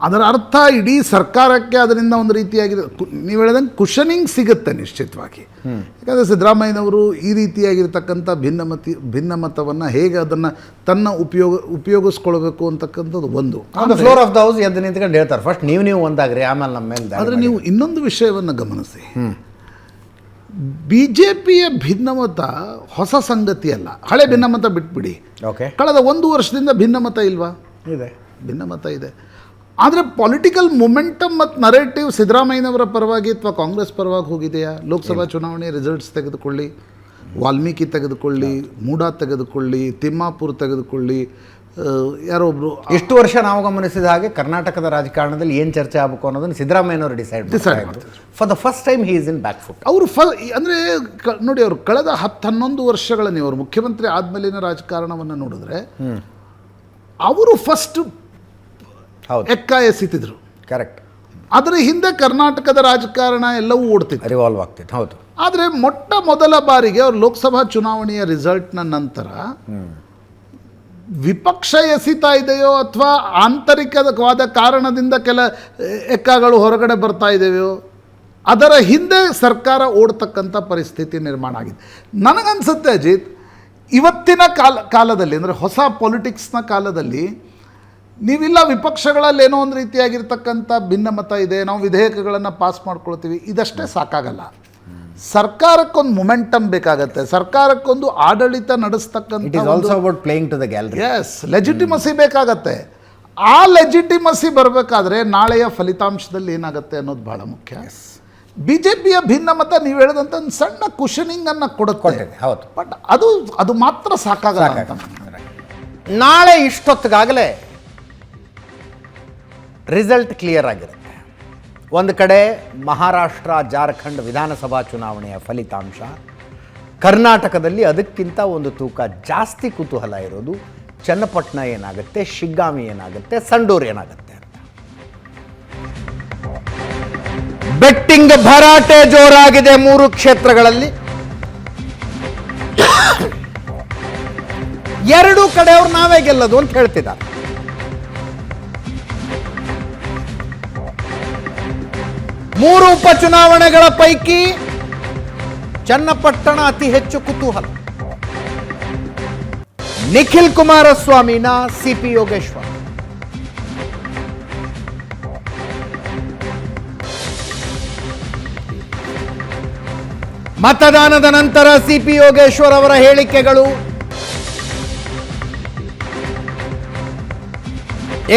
ಅದರ ಅರ್ಥ ಇಡೀ ಸರ್ಕಾರಕ್ಕೆ ಅದರಿಂದ ಒಂದು ರೀತಿಯಾಗಿದೆ, ನೀವು ಹೇಳ್ದಂಗೆ ಕುಷನಿಂಗ್ ಸಿಗುತ್ತೆ ನಿಶ್ಚಿತವಾಗಿ. ಯಾಕಂದರೆ ಸಿದ್ದರಾಮಯ್ಯನವರು ಈ ರೀತಿಯಾಗಿರ್ತಕ್ಕಂಥ ಭಿನ್ನಮತವನ್ನು ಹೇಗೆ ಅದನ್ನು ತನ್ನ ಉಪಯೋಗಿಸ್ಕೊಳ್ಬೇಕು ಅಂತಕ್ಕಂಥದ್ದು ಒಂದು ಫ್ಲೋರ್ ಆಫ್ ದ ಹೌಸ್ ಎದ್ದು ನಿಂತ್ಕೊಂಡು ಹೇಳ್ತಾರೆ, ಫಸ್ಟ್ ನೀವು ಒಂದಾಗ್ರಿ, ಆಮೇಲೆ ನಮ್ಮ ಮೇಲೆ. ಆದರೆ ನೀವು ಇನ್ನೊಂದು ವಿಷಯವನ್ನು ಗಮನಿಸಿ, BJPಯ ಭಿನ್ನಮತ ಹೊಸ ಸಂಗತಿ ಅಲ್ಲ. ಹಳೆ ಭಿನ್ನಮತ ಬಿಟ್ಬಿಡಿ, ಓಕೆ, ಕಳೆದ 1 ವರ್ಷದಿಂದ ಭಿನ್ನಮತ ಇಲ್ವಾ? ಇದೆ, ಭಿನ್ನಮತ ಇದೆ. ಆದರೆ ಪೊಲಿಟಿಕಲ್ ಮೊಮೆಂಟಮ್ ಮತ್ತು ನರೇಟಿವ್ ಸಿದ್ದರಾಮಯ್ಯನವರ ಪರವಾಗಿ ಅಥವಾ ಕಾಂಗ್ರೆಸ್ ಪರವಾಗಿ ಹೋಗಿದೆಯಾ? ಲೋಕಸಭಾ ಚುನಾವಣೆ ರಿಸಲ್ಟ್ಸ್ ತೆಗೆದುಕೊಳ್ಳಿ, ವಾಲ್ಮೀಕಿ ತೆಗೆದುಕೊಳ್ಳಿ, ಮೂಡಾ ತೆಗೆದುಕೊಳ್ಳಿ, ತಿಮ್ಮಾಪುರ್ ತೆಗೆದುಕೊಳ್ಳಿ, ಯಾರೊಬ್ಬರು. ಇಷ್ಟು ವರ್ಷ ನಾವು ಗಮನಿಸಿದ ಹಾಗೆ ಕರ್ನಾಟಕದ ರಾಜಕಾರಣದಲ್ಲಿ ಏನು ಚರ್ಚೆ ಆಗಬೇಕು ಅನ್ನೋದನ್ನು ಸಿದ್ದರಾಮಯ್ಯನವರು ಡಿಸೈಡ್ ಮಾಡ್ತಾರೆ. For the first time he is in back foot. ಅವರು ಅಂದರೆ ನೋಡಿ, ಅವರು ಕಳೆದ 10-11 ವರ್ಷಗಳಲ್ಲಿ ಅವರು ಮುಖ್ಯಮಂತ್ರಿ ಆದಮೇಲಿನ ರಾಜಕಾರಣವನ್ನು ನೋಡಿದ್ರೆ ಅವರು ಫಸ್ಟ್ ಎಕ್ಕ ಎಸಿತಿದ್ರು. ಕರೆಕ್ಟ್. ಅದರ ಹಿಂದೆ ಕರ್ನಾಟಕದ ರಾಜಕಾರಣ ಎಲ್ಲವೂ ಓಡ್ತಿತ್ತು, ರಿವಾಲ್ವ್ ಆಗ್ತಿತ್ತು. ಹೌದು. ಆದರೆ ಮೊಟ್ಟ ಮೊದಲ ಬಾರಿಗೆ ಅವ್ರು ಲೋಕಸಭಾ ಚುನಾವಣೆಯ ರಿಸಲ್ಟ್ನ ನಂತರ ವಿಪಕ್ಷ ಎಸಿತಾ ಇದೆಯೋ ಅಥವಾ ಆಂತರಿಕವಾದ ಕಾರಣದಿಂದ ಕೆಲ ಎಕ್ಕಗಳು ಹೊರಗಡೆ ಬರ್ತಾ ಇದೆಯೋ ಅದರ ಹಿಂದೆ ಸರ್ಕಾರ ಓಡ್ತಕ್ಕಂಥ ಪರಿಸ್ಥಿತಿ ನಿರ್ಮಾಣ ಆಗಿದೆ. ನನಗನ್ಸುತ್ತೆ ಅಜಿತ್, ಇವತ್ತಿನ ಕಾಲದಲ್ಲಿ ಅಂದರೆ ಹೊಸ ಪೊಲಿಟಿಕ್ಸ್ನ ಕಾಲದಲ್ಲಿ ನೀವಿಲ್ಲ ವಿಪಕ್ಷಗಳಲ್ಲಿ ಏನೋ ಒಂದು ರೀತಿಯಾಗಿರ್ತಕ್ಕಂಥ ಭಿನ್ನಮತ ಇದೆ, ನಾವು ವಿಧೇಯಕಗಳನ್ನು ಪಾಸ್ ಮಾಡ್ಕೊಳ್ತೀವಿ, ಇದಷ್ಟೇ ಸಾಕಾಗಲ್ಲ. ಸರ್ಕಾರಕ್ಕೊಂದು ಮೊಮೆಂಟಮ್ ಬೇಕಾಗತ್ತೆ, ಸರ್ಕಾರಕ್ಕೊಂದು ಆಡಳಿತ ನಡೆಸ್ತಕ್ಕಂಥ ಎಸ್ ಲೆಜಿಟಿಮಸಿ ಬೇಕಾಗತ್ತೆ. ಆ ಲೆಜಿಟಿಮಸಿ ಬರಬೇಕಾದ್ರೆ ನಾಳೆಯ ಫಲಿತಾಂಶದಲ್ಲಿ ಏನಾಗುತ್ತೆ ಅನ್ನೋದು ಬಹಳ ಮುಖ್ಯ. BJPಯ ಭಿನ್ನಮತ ನೀವು ಹೇಳಿದಂಥ ಒಂದು ಸಣ್ಣ ಕುಷನಿಂಗನ್ನು ಕೊಡುತ್ತೆ, ಹೌದು. ಬಟ್ ಅದು ಮಾತ್ರ ಸಾಕಾಗಲ್ಲ ಅಂತ. ನಾಳೆ ಇಷ್ಟೊತ್ತಿಗಾಗಲೇ ರಿಸಲ್ಟ್ ಕ್ಲಿಯರ್ ಆಗಿರುತ್ತೆ. ಒಂದು ಕಡೆ ಮಹಾರಾಷ್ಟ್ರ, ಜಾರ್ಖಂಡ್ ವಿಧಾನಸಭಾ ಚುನಾವಣೆಯ ಫಲಿತಾಂಶ, ಕರ್ನಾಟಕದಲ್ಲಿ ಅದಕ್ಕಿಂತ ಒಂದು ತೂಕ ಜಾಸ್ತಿ ಕುತೂಹಲ ಇರೋದು ಚನ್ನಪಟ್ಟಣ ಏನಾಗುತ್ತೆ, ಶಿಗ್ಗಾಂವಿ ಏನಾಗುತ್ತೆ, ಸಂಡೂರು ಏನಾಗುತ್ತೆ ಅಂತ. ಬೆಟ್ಟಿಂಗ್ ಭರಾಟೆ ಜೋರಾಗಿದೆ 3 ಕ್ಷೇತ್ರಗಳಲ್ಲಿ. 2 ಕಡೆಯವ್ರು ನಾವೇ ಗೆಲ್ಲೋದು ಅಂತ ಹೇಳ್ತಿದ್ದಾರೆ. ಮೂರು ಉಪಚುನಾವಣೆಗಳ ಪೈಕಿ ಚನ್ನಪಟ್ಟಣ ಅತಿ ಹೆಚ್ಚು ಕುತೂಹಲ. ನಿಖಿಲ್ ಕುಮಾರಸ್ವಾಮಿನ CP ಯೋಗೇಶ್ವರ್, ಮತದಾನದ ನಂತರ CP ಯೋಗೇಶ್ವರ್ ಅವರ ಹೇಳಿಕೆಗಳು,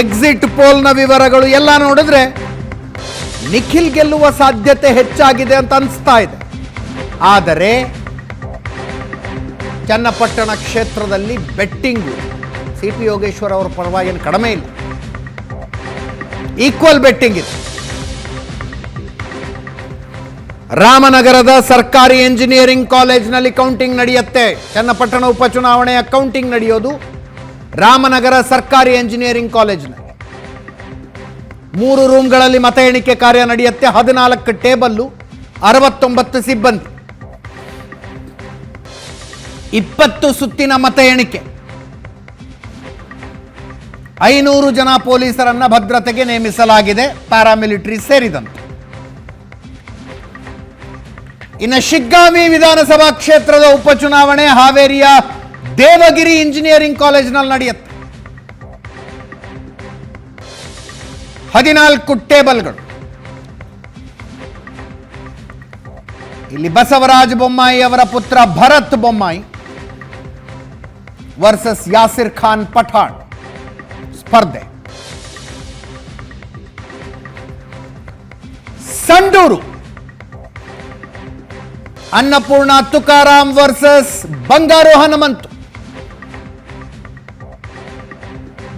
ಎಕ್ಸಿಟ್ ಪೋಲ್ನ ವಿವರಗಳು ಎಲ್ಲ ನೋಡಿದ್ರೆ ನಿಖಿಲ್ ಗೆಲ್ಲುವ ಸಾಧ್ಯತೆ ಹೆಚ್ಚಾಗಿದೆ ಅಂತ ಅನಿಸ್ತಾ ಇದೆ. ಆದರೆ ಚನ್ನಪಟ್ಟಣ ಕ್ಷೇತ್ರದಲ್ಲಿ ಬೆಟ್ಟಿಂಗು CP ಯೋಗೇಶ್ವರ್ ಅವರ ಪರವಾಗಿ ಏನು ಕಡಿಮೆ ಇಲ್ಲ, ಈಕ್ವಲ್ ಬೆಟ್ಟಿಂಗ್ ಇದೆ. ರಾಮನಗರದ ಸರ್ಕಾರಿ ಎಂಜಿನಿಯರಿಂಗ್ ಕಾಲೇಜಿನಲ್ಲಿ ಕೌಂಟಿಂಗ್ ನಡೆಯುತ್ತೆ. ಚನ್ನಪಟ್ಟಣ ಉಪಚುನಾವಣೆಯ ಕೌಂಟಿಂಗ್ ನಡೆಯೋದು ರಾಮನಗರ ಸರ್ಕಾರಿ ಎಂಜಿನಿಯರಿಂಗ್ ಕಾಲೇಜಿನಲ್ಲಿ. 3 ರೂಮ್ಗಳಲ್ಲಿ ಮತ ಎಣಿಕೆ ಕಾರ್ಯ ನಡೆಯುತ್ತೆ. 14 ಟೇಬಲ್ಲು, 69 ಸಿಬ್ಬಂದಿ, 20 ಸುತ್ತಿನ ಮತ ಎಣಿಕೆ, 500 ಜನ ಪೊಲೀಸರನ್ನ ಭದ್ರತೆಗೆ ನೇಮಿಸಲಾಗಿದೆ, ಪ್ಯಾರಾಮಿಲಿಟರಿ ಸೇರಿದಂತೆ. ಇನ್ನು ಶಿಗ್ಗಾಂವಿ ವಿಧಾನಸಭಾ ಕ್ಷೇತ್ರದ ಉಪಚುನಾವಣೆ ಹಾವೇರಿಯ ದೇವಗಿರಿ ಇಂಜಿನಿಯರಿಂಗ್ ಕಾಲೇಜಿನಲ್ಲಿ ನಡೆಯುತ್ತೆ. 14 ಟೇಬಲ್ಗಳು. ಇಲ್ಲಿ ಬಸವರಾಜ ಬೊಮ್ಮಾಯಿ ಅವರ ಪುತ್ರ ಭರತ್ ಬೊಮ್ಮಾಯಿ ವರ್ಸಸ್ ಯಾಸಿರ್ ಖಾನ್ ಪಠಾಣ್ ಸ್ಪರ್ಧೆ. ಸಂಡೂರು ಅನ್ನಪೂರ್ಣ ತುಕಾರಾಮ್ ವರ್ಸಸ್ ಬಂಗಾರು ಹನುಮಂತು.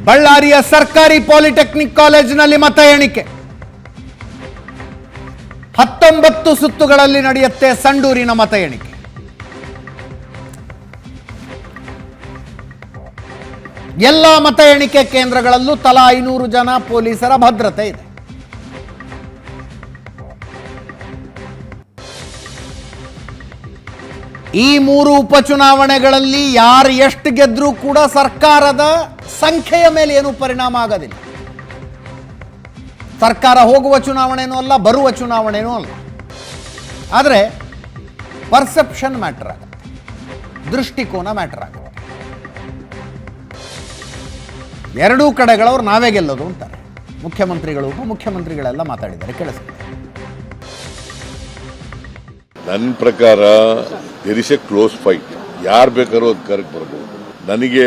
ಬಳ್ಳಾರಿಯ ಸರ್ಕಾರಿ ಪಾಲಿಟೆಕ್ನಿಕ್ ಕಾಲೇಜಿನಲ್ಲಿ ಮತ ಎಣಿಕೆ 19 ಸುತ್ತುಗಳಲ್ಲಿ ನಡೆಯುತ್ತೆ. ಸಂಡೂರಿನ ಮತ ಎಣಿಕೆ. ಎಲ್ಲ ಮತ ಎಣಿಕೆ ಕೇಂದ್ರಗಳಲ್ಲೂ ತಲಾ 500 ಜನ ಪೊಲೀಸರ ಭದ್ರತೆ ಇದೆ. ಈ 3 ಉಪಚುನಾವಣೆಗಳಲ್ಲಿ ಯಾರು ಎಷ್ಟು ಗೆದ್ರೂ ಕೂಡ ಸರ್ಕಾರದ ಸಂಖ್ಯೆಯ ಮೇಲೆ ಏನೂ ಪರಿಣಾಮ ಆಗೋದಿಲ್ಲ. ಸರ್ಕಾರ ಹೋಗುವ ಚುನಾವಣೆನೂ ಅಲ್ಲ, ಬರುವ ಚುನಾವಣೆನೂ ಅಲ್ಲ. ಆದರೆ ಪರ್ಸೆಪ್ಷನ್ ಮ್ಯಾಟರ್ ಆಗುತ್ತೆ, ದೃಷ್ಟಿಕೋನ ಮ್ಯಾಟರ್ ಆಗುತ್ತೆ. 2 ಕಡೆಗಳವ್ರು ನಾವೇ ಗೆಲ್ಲೋದು ಅಂತಾರೆ. ಮುಖ್ಯಮಂತ್ರಿಗಳು ಉಪಮುಖ್ಯಮಂತ್ರಿಗಳೆಲ್ಲ ಮಾತಾಡಿದ್ದಾರೆ, ಕೇಳಿಸ್ತಾರೆ. ನನ್ನ ಪ್ರಕಾರ there is a close fight. ಯಾರು ಬೇಕಾದ್ರೂ ಅಧಿಕಾರಕ್ಕೆ ಬರ್ಬೋದು. ನನಗೆ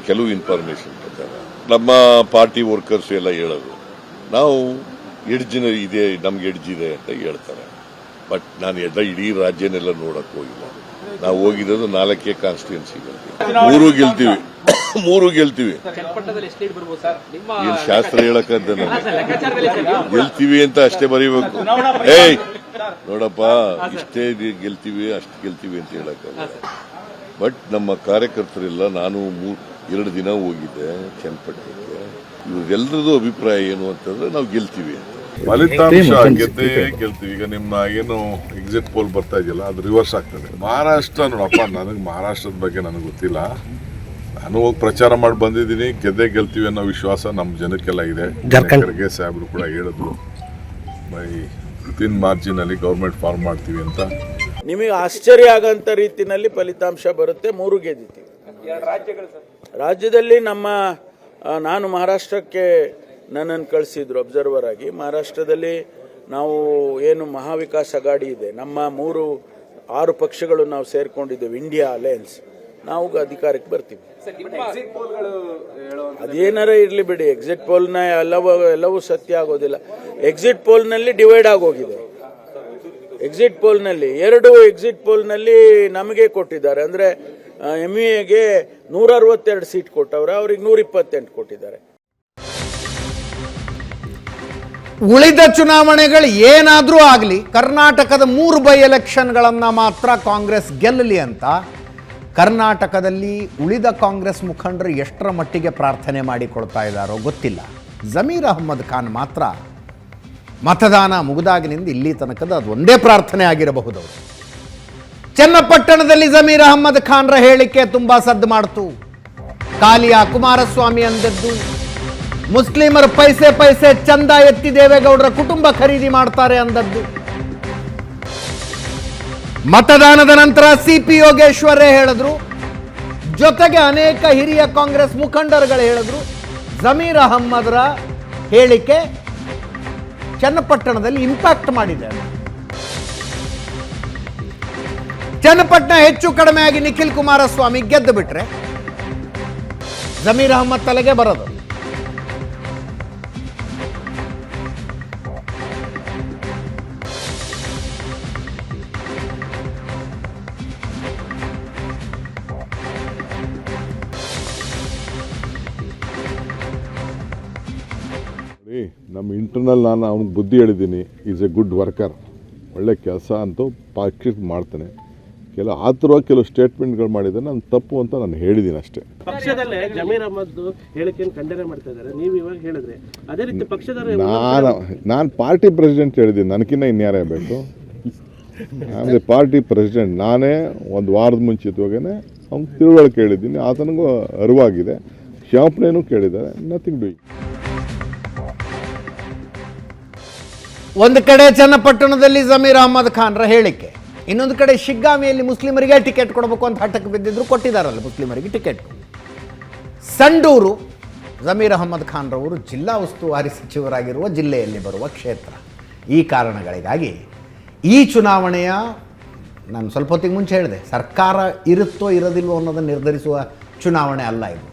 ಕೆಲವು ಇನ್ಫಾರ್ಮೇಶನ್ ಪ್ರಕಾರ ನಮ್ಮ ಪಾರ್ಟಿ ವರ್ಕರ್ಸ್ ಎಲ್ಲ ಹೇಳೋದು, ನಾವು ಎಡ್ಜಿನ ಇದೆ, ನಮ್ಗೆ ಎಡ್ಜಿದೆ ಅಂತ ಹೇಳ್ತಾರೆ. ಬಟ್ ನಾನು ಇಡೀ ರಾಜ್ಯನೆಲ್ಲ ನೋಡಕ್ ಹೋಗಿಲ್ಲ. ನಾವು ಹೋಗಿರೋದು 4 ಕಾನ್ಸ್ಟಿಟ್ಯೂನ್ಸಿಗಳಿಗೆ. 3 ಗೆಲ್ತೀವಿ. ಏನ್ ಶಾಸ್ತ್ರ ಹೇಳಕ್ಕಂತ ಗೆಲ್ತೀವಿ ಅಂತ ಅಷ್ಟೇ ಬರೀಬೇಕು. ನೋಡಪ್ಪ, ಇಷ್ಟೇ ಗೆಲ್ತೀವಿ, ಅಷ್ಟು ಗೆಲ್ತೀವಿ ಅಂತ ಹೇಳಕ್ಕಲ್ಲ. ಬಟ್ ನಮ್ಮ ಕಾರ್ಯಕರ್ತರೆಲ್ಲ, ನಾನು 2 ದಿನ ಹೋಗಿದ್ದೆ ಚನ್ನಪಟ್ಟಣಕ್ಕೆ, ಇವರೆಲ್ಲರದು ಅಭಿಪ್ರಾಯ ಏನು ಅಂತಂದ್ರೆ ನಾವು ಗೆಲ್ತೀವಿ ಅಂತ. ಫಲಿತಾಂಶ ಗೆದ್ದೇ ಗೆಲ್ತೀವಿ. ಈಗ ನಿಮ್ಮ ಏನು ಎಕ್ಸಿಟ್ ಪೋಲ್ ಬರ್ತಾ ಇದೆಯಲ್ಲ ಅದು ರಿವರ್ಸ್ ಆಗ್ತದೆ. ಮಹಾರಾಷ್ಟ್ರ ನೋಡಪ್ಪ, ನನಗೆ ಮಹಾರಾಷ್ಟ್ರದ ಬಗ್ಗೆ ನನಗೆ ಗೊತ್ತಿಲ್ಲ. ನಾನು ಹೋಗಿ ಪ್ರಚಾರ ಮಾಡಿ ಬಂದಿದ್ದೀನಿ, ಗೆದ್ದೇ ಗೆಲ್ತೀವಿ ಅನ್ನೋ ವಿಶ್ವಾಸ ನಮ್ಮ ಜನಕ್ಕೆಲ್ಲ ಇದೆ. ಖರ್ಗೆ ಸಾಹೇಬರು ಕೂಡ ಹೇಳಿದ್ರು, ಬೈ ವಿತಿನ್ ಮಾರ್ಜಿನಲ್ಲಿ ಗೌರ್ಮೆಂಟ್ ಫಾರ್ಮ್ ಮಾಡ್ತೀವಿ ಅಂತ. ನಿಮಗೆ ಆಶ್ಚರ್ಯ ಆಗಂತ ರೀತಿಯಲ್ಲಿ ಫಲಿತಾಂಶ ಬರುತ್ತೆ. 3 ಗೆದ್ದಿದ್ದೀವಿ. ರಾಜ್ಯದಲ್ಲಿ ನಾನು ಮಹಾರಾಷ್ಟ್ರಕ್ಕೆ ನನ್ನನ್ನು ಕಳಿಸಿದ್ರು ಅಬ್ಸರ್ವರ್ ಆಗಿ. ಮಹಾರಾಷ್ಟ್ರದಲ್ಲಿ ನಾವು ಏನು ಮಹಾವಿಕಾಸ್ ಅಗಾಡಿ ಇದೆ, ನಮ್ಮ 6 ಪಕ್ಷಗಳು ನಾವು ಸೇರ್ಕೊಂಡಿದ್ದೇವೆ, ಇಂಡಿಯಾ ಅಲಯನ್ಸ್, ನಾವು ಅಧಿಕಾರಕ್ಕೆ ಬರ್ತೀವಿ. ಅದೇನಾರ ಇರಲಿ ಬಿಡಿ, ಎಕ್ಸಿಟ್ ಪೋಲ್ನ ಎಲ್ಲವೂ ಸತ್ಯ ಆಗೋದಿಲ್ಲ. ಎಕ್ಸಿಟ್ ಪೋಲ್ನಲ್ಲಿ ಡಿವೈಡ್ ಆಗೋಗಿದೆ. ಎಕ್ಸಿಟ್ ಪೋಲ್ನಲ್ಲಿ 2 ಎಕ್ಸಿಟ್ ಪೋಲ್ನಲ್ಲಿ ನಮಗೆ ಕೊಟ್ಟಿದ್ದಾರೆ. ಅಂದರೆ MUAಗೆ 162 ಸೀಟ್ ಕೊಟ್ಟವ್ರೆ, ಅವ್ರಿಗೆ 128 ಕೊಟ್ಟಿದ್ದಾರೆ. ಉಳಿದ ಚುನಾವಣೆಗಳು ಏನಾದರೂ ಆಗಲಿ, ಕರ್ನಾಟಕದ 3 ಬೈ ಎಲೆಕ್ಷನ್ಗಳನ್ನು ಮಾತ್ರ ಕಾಂಗ್ರೆಸ್ ಗೆಲ್ಲಲಿ ಅಂತ ಕರ್ನಾಟಕದಲ್ಲಿ ಉಳಿದ ಕಾಂಗ್ರೆಸ್ ಮುಖಂಡರು ಎಷ್ಟರ ಮಟ್ಟಿಗೆ ಪ್ರಾರ್ಥನೆ ಮಾಡಿಕೊಳ್ತಾ ಇದ್ದಾರೋ ಗೊತ್ತಿಲ್ಲ. ಜಮೀರ್ ಅಹ್ಮದ್ ಖಾನ್ ಮಾತ್ರ ಮತದಾನ ಮುಗಿದಾಗಿನಿಂದ ಇಲ್ಲಿ ತನಕದ ಅದು ಒಂದೇ ಪ್ರಾರ್ಥನೆ ಆಗಿರಬಹುದು. ಚನ್ನಪಟ್ಟಣದಲ್ಲಿ ಜಮೀರ್ ಅಹ್ಮದ್ ಖಾನ್ರ ಹೇಳಿಕೆ ತುಂಬ ಸದ್ದು ಮಾಡ್ತು. ಕಾಲಿಯ ಕುಮಾರಸ್ವಾಮಿ ಅಂದದ್ದು, ಮುಸ್ಲಿಮರ ಪೈಸೆ ಚಂದ ಎತ್ತಿ ದೇವೇಗೌಡರ ಕುಟುಂಬ ಖರೀದಿ ಮಾಡ್ತಾರೆ ಅಂದದ್ದು. ಮತದಾನದ ನಂತರ CP ಯೋಗೇಶ್ವರೇ ಹೇಳಿದ್ರು, ಜೊತೆಗೆ ಅನೇಕ ಹಿರಿಯ ಕಾಂಗ್ರೆಸ್ ಮುಖಂಡರುಗಳು ಹೇಳಿದ್ರು, ಜಮೀರ್ ಅಹ್ಮದ್ರ ಹೇಳಿಕೆ ಚನ್ನಪಟ್ಟಣದಲ್ಲಿ ಇಂಪ್ಯಾಕ್ಟ್ ಮಾಡಿದೆ. ಚನ್ನಪಟ್ಟಣ ಹೆಚ್ಚು ಕಡಿಮೆ ಆಗಿ ನಿಖಿಲ್ ಕುಮಾರಸ್ವಾಮಿ ಗೆದ್ದು ಬಿಟ್ರೆ ಜಮೀರ್ ಅಹ್ಮದ್ ತಲೆಗೆ ಬರೋದು. ನಮ್ಮ ಇಂಟರ್ನಲ್ ನಾನು ಅವ್ನಿಗೆ ಬುದ್ಧಿ ಹೇಳಿದ್ದೀನಿ. ಈಸ್ ಎ ಗುಡ್ ವರ್ಕರ್, ಒಳ್ಳೆ ಕೆಲಸ ಅಂತೂ ಪಾಕ್ಷಿಕ ಮಾಡ್ತಾನೆ. ಕೆಲವು ಸ್ಟೇಟ್ಮೆಂಟ್ಗಳು ಮಾಡಿದರೆ ನಾನು ತಪ್ಪು ಅಂತ ನಾನು ಹೇಳಿದ್ದೀನಿ ಅಷ್ಟೇ. ಪಕ್ಷದಲ್ಲೇ ಜಮೀರ್ ಅಹ್ಮದ್ ಹೇಳಿಕೆಯನ್ನು ಖಂಡನೆ ಮಾಡ್ತಾ ಇದ್ದಾರೆ, ನೀವು ಇವಾಗ ಹೇಳಿದ್ರೆ ಅದೇ ರೀತಿ ಪಕ್ಷದ ನಾನು ಪಾರ್ಟಿ ಪ್ರೆಸಿಡೆಂಟ್ ಹೇಳಿದ್ದೀನಿ, ನನಗಿನ್ನ ಇನ್ಯಾರೇ ಬೇಕು? ಅಂದರೆ ಪಾರ್ಟಿ ಪ್ರೆಸಿಡೆಂಟ್ ನಾನೇ. ಒಂದು ವಾರದ ಮುಂಚಿತವಾಗೇ ಅವ್ನಿಗೆ ತಿಳುವಳಿಕೆ ಹೇಳಿದ್ದೀನಿ, ಆತನಿಗೂ ಅರಿವಾಗಿದೆ, ಕ್ಷಮಾಪಣೆನೂ ಕೇಳಿದ್ದಾರೆ. Nothing doing. ಒಂದು ಕಡೆ ಚನ್ನಪಟ್ಟಣದಲ್ಲಿ ಜಮೀರ್ ಅಹ್ಮದ್ ಖಾನ್ರ ಹೇಳಿಕೆ, ಇನ್ನೊಂದು ಕಡೆ ಶಿಗ್ಗಾಮಿಯಲ್ಲಿ ಮುಸ್ಲಿಮರಿಗೆ ಟಿಕೆಟ್ ಕೊಡಬೇಕು ಅಂತ ಹಠಕ್ಕೆ ಬಿದ್ದಿದ್ರು, ಕೊಟ್ಟಿದ್ದಾರಲ್ಲ ಮುಸ್ಲಿಮರಿಗೆ ಟಿಕೆಟ್. ಸಂಡೂರು ಜಮೀರ್ ಅಹ್ಮದ್ ಖಾನ್ರವರು ಜಿಲ್ಲಾ ಉಸ್ತುವಾರಿ ಸಚಿವರಾಗಿರುವ ಜಿಲ್ಲೆಯಲ್ಲಿ ಬರುವ ಕ್ಷೇತ್ರ. ಈ ಕಾರಣಗಳಿಗಾಗಿ ಈ ಚುನಾವಣೆಯ, ನಾನು ಸ್ವಲ್ಪ ಹೊತ್ತಿಗೆ ಮುಂಚೆ ಹೇಳಿದೆ, ಸರ್ಕಾರ ಇರುತ್ತೋ ಇರೋದಿಲ್ವೋ ಅನ್ನೋದನ್ನು ನಿರ್ಧರಿಸುವ ಚುನಾವಣೆ ಅಲ್ಲ ಇದು.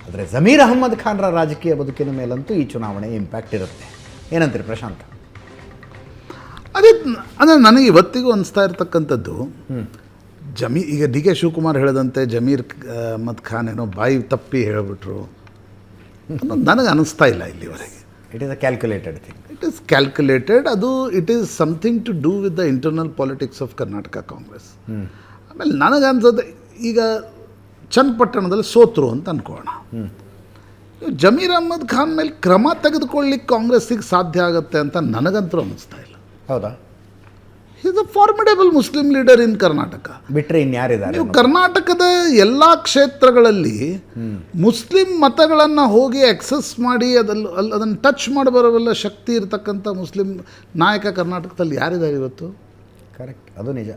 ಆದರೆ ಜಮೀರ್ ಅಹ್ಮದ್ ಖಾನ್ರ ರಾಜಕೀಯ ಬದುಕಿನ ಮೇಲಂತೂ ಈ ಚುನಾವಣೆ ಇಂಪ್ಯಾಕ್ಟ್ ಇರುತ್ತೆ. ಏನಂತೀರಿ ಪ್ರಶಾಂತ್? ಅಂದರೆ ನನಗೆ ಇವತ್ತಿಗೂ ಅನಿಸ್ತಾ ಇರ್ತಕ್ಕಂಥದ್ದು, ಈಗ DK ಶಿವಕುಮಾರ್ ಹೇಳಿದಂತೆ ಜಮೀರ್ ಅಹ್ಮದ್ ಖಾನ್ ಏನೋ ಬಾಯಿ ತಪ್ಪಿ ಹೇಳಿಬಿಟ್ರು ಅನ್ನೋದು ನನಗೆ ಅನ್ನಿಸ್ತಾ ಇಲ್ಲ ಇಲ್ಲಿವರೆಗೆ. It is a calculated thing. It is calculated. ಅದು it is something to do with the internal politics of Karnataka Congress. ಆಮೇಲೆ ನನಗೆ ಅನ್ಸೋದು, ಈಗ ಚನ್ನಪಟ್ಟಣದಲ್ಲಿ ಸೋತರು ಅಂತ ಅನ್ಕೋಣ, ಜಮೀರ್ ಅಹ್ಮದ್ ಖಾನ್ ಮೇಲೆ ಕ್ರಮ ತೆಗೆದುಕೊಳ್ಳಿಕ್ಕೆ ಕಾಂಗ್ರೆಸ್ಸಿಗೆ ಸಾಧ್ಯ ಆಗುತ್ತೆ ಅಂತ ನನಗಂತೂ ಅನ್ನಿಸ್ತಾ ಇಲ್ಲ. ಹೌದಾ? Is a formidable Muslim leader in Karnataka. ಬಿಟ್ಟರೆ ಇನ್ಯಾರಿದ್ದಾರೆ? ನೀವು ಕರ್ನಾಟಕದ ಎಲ್ಲ ಕ್ಷೇತ್ರಗಳಲ್ಲಿ ಮುಸ್ಲಿಂ ಮತಗಳನ್ನು ಹೋಗಿ ಎಕ್ಸಸ್ ಮಾಡಿ ಅದನ್ನು ಟಚ್ ಮಾಡಿ ಬರೋವೆಲ್ಲ ಶಕ್ತಿ ಇರತಕ್ಕಂಥ ಮುಸ್ಲಿಂ ನಾಯಕ ಕರ್ನಾಟಕದಲ್ಲಿ ಯಾರಿದ್ದಾರೆ ಇವತ್ತು? ಕರೆಕ್ಟ್, ಅದು ನಿಜ.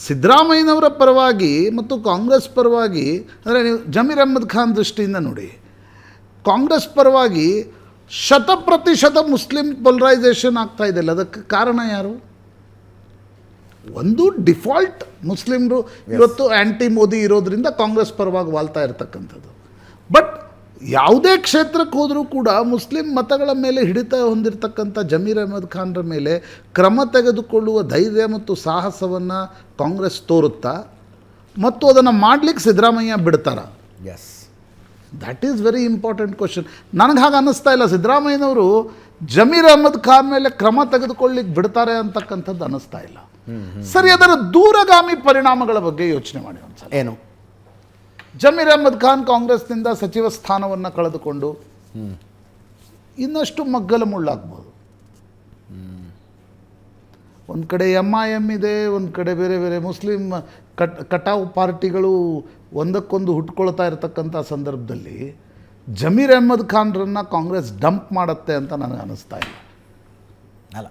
ಸಿದ್ದರಾಮಯ್ಯನವರ ಪರವಾಗಿ ಮತ್ತು ಕಾಂಗ್ರೆಸ್ ಪರವಾಗಿ, ಅಂದರೆ ನೀವು ಜಮೀರ್ ಅಹ್ಮದ್ ಖಾನ್ ದೃಷ್ಟಿಯಿಂದ ನೋಡಿ, ಕಾಂಗ್ರೆಸ್ ಪರವಾಗಿ 100% ಮುಸ್ಲಿಂ ಪೊಲರೈಸೇಷನ್ ಆಗ್ತಾ ಇದೆಯಲ್ಲ, ಅದಕ್ಕೆ ಕಾರಣ ಯಾರು? ಒಂದು ಡಿಫಾಲ್ಟ್ ಮುಸ್ಲಿಮರು ಇವತ್ತು ಆ್ಯಂಟಿ ಮೋದಿ ಇರೋದ್ರಿಂದ ಕಾಂಗ್ರೆಸ್ ಪರವಾಗಿ ವಾಲ್ತಾ ಇರತಕ್ಕಂಥದ್ದು. ಬಟ್ ಯಾವುದೇ ಕ್ಷೇತ್ರಕ್ಕೆ ಹೋದರೂ ಕೂಡ ಮುಸ್ಲಿಂ ಮತಗಳ ಮೇಲೆ ಹಿಡಿತ ಹೊಂದಿರತಕ್ಕಂಥ ಜಮೀರ್ ಅಹ್ಮದ್ ಖಾನ್ರ ಮೇಲೆ ಕ್ರಮ ತೆಗೆದುಕೊಳ್ಳುವ ಧೈರ್ಯ ಮತ್ತು ಸಾಹಸವನ್ನು ಕಾಂಗ್ರೆಸ್ ತೋರುತ್ತಾ, ಮತ್ತು ಅದನ್ನು ಮಾಡಲಿಕ್ಕೆ ಸಿದ್ದರಾಮಯ್ಯ ಬಿಡ್ತಾರ? Yes, that is very important question. ನನಗೆ ಹಾಗೆ ಅನ್ನಿಸ್ತಾ ಇಲ್ಲ ಜಮೀರ್ ಅಹ್ಮದ್ ಖಾನ್ ಮೇಲೆ ಕ್ರಮ ತೆಗೆದುಕೊಳ್ಳಿಕ್ಕೆ ಬಿಡ್ತಾರೆ ಅಂತಕ್ಕಂಥದ್ದು ಅನ್ನಿಸ್ತಾ ಇಲ್ಲ. ಸರಿ, ಅದರ ದೂರಗಾಮಿ ಪರಿಣಾಮಗಳ ಬಗ್ಗೆ ಯೋಚನೆ ಮಾಡಿ ಒಂದ್ಸಲ. ಏನು? ಜಮೀರ್ ಅಹ್ಮದ್ ಖಾನ್ ಕಾಂಗ್ರೆಸ್ನಿಂದ ಸಚಿವ ಸ್ಥಾನವನ್ನು ಕಳೆದುಕೊಂಡು ಇನ್ನಷ್ಟು ಮಗ್ಗಲ ಮುಳ್ಳಾಗ್ಬೋದು. ಒಂದು ಕಡೆ MIM ಇದೆ, ಒಂದು ಕಡೆ ಬೇರೆ ಬೇರೆ ಮುಸ್ಲಿಂ ಕಟಾವು ಪಾರ್ಟಿಗಳು ಒಂದಕ್ಕೊಂದು ಹುಟ್ಕೊಳ್ತಾ ಇರತಕ್ಕಂಥ ಸಂದರ್ಭದಲ್ಲಿ ಜಮೀರ್ ಅಹ್ಮದ್ ಖಾನ್ರನ್ನು ಕಾಂಗ್ರೆಸ್ ಡಂಪ್ ಮಾಡುತ್ತೆ ಅಂತ ನನಗೆ ಅನ್ನಿಸ್ತಾ ಇಲ್ಲ. ಅಲ್ಲ,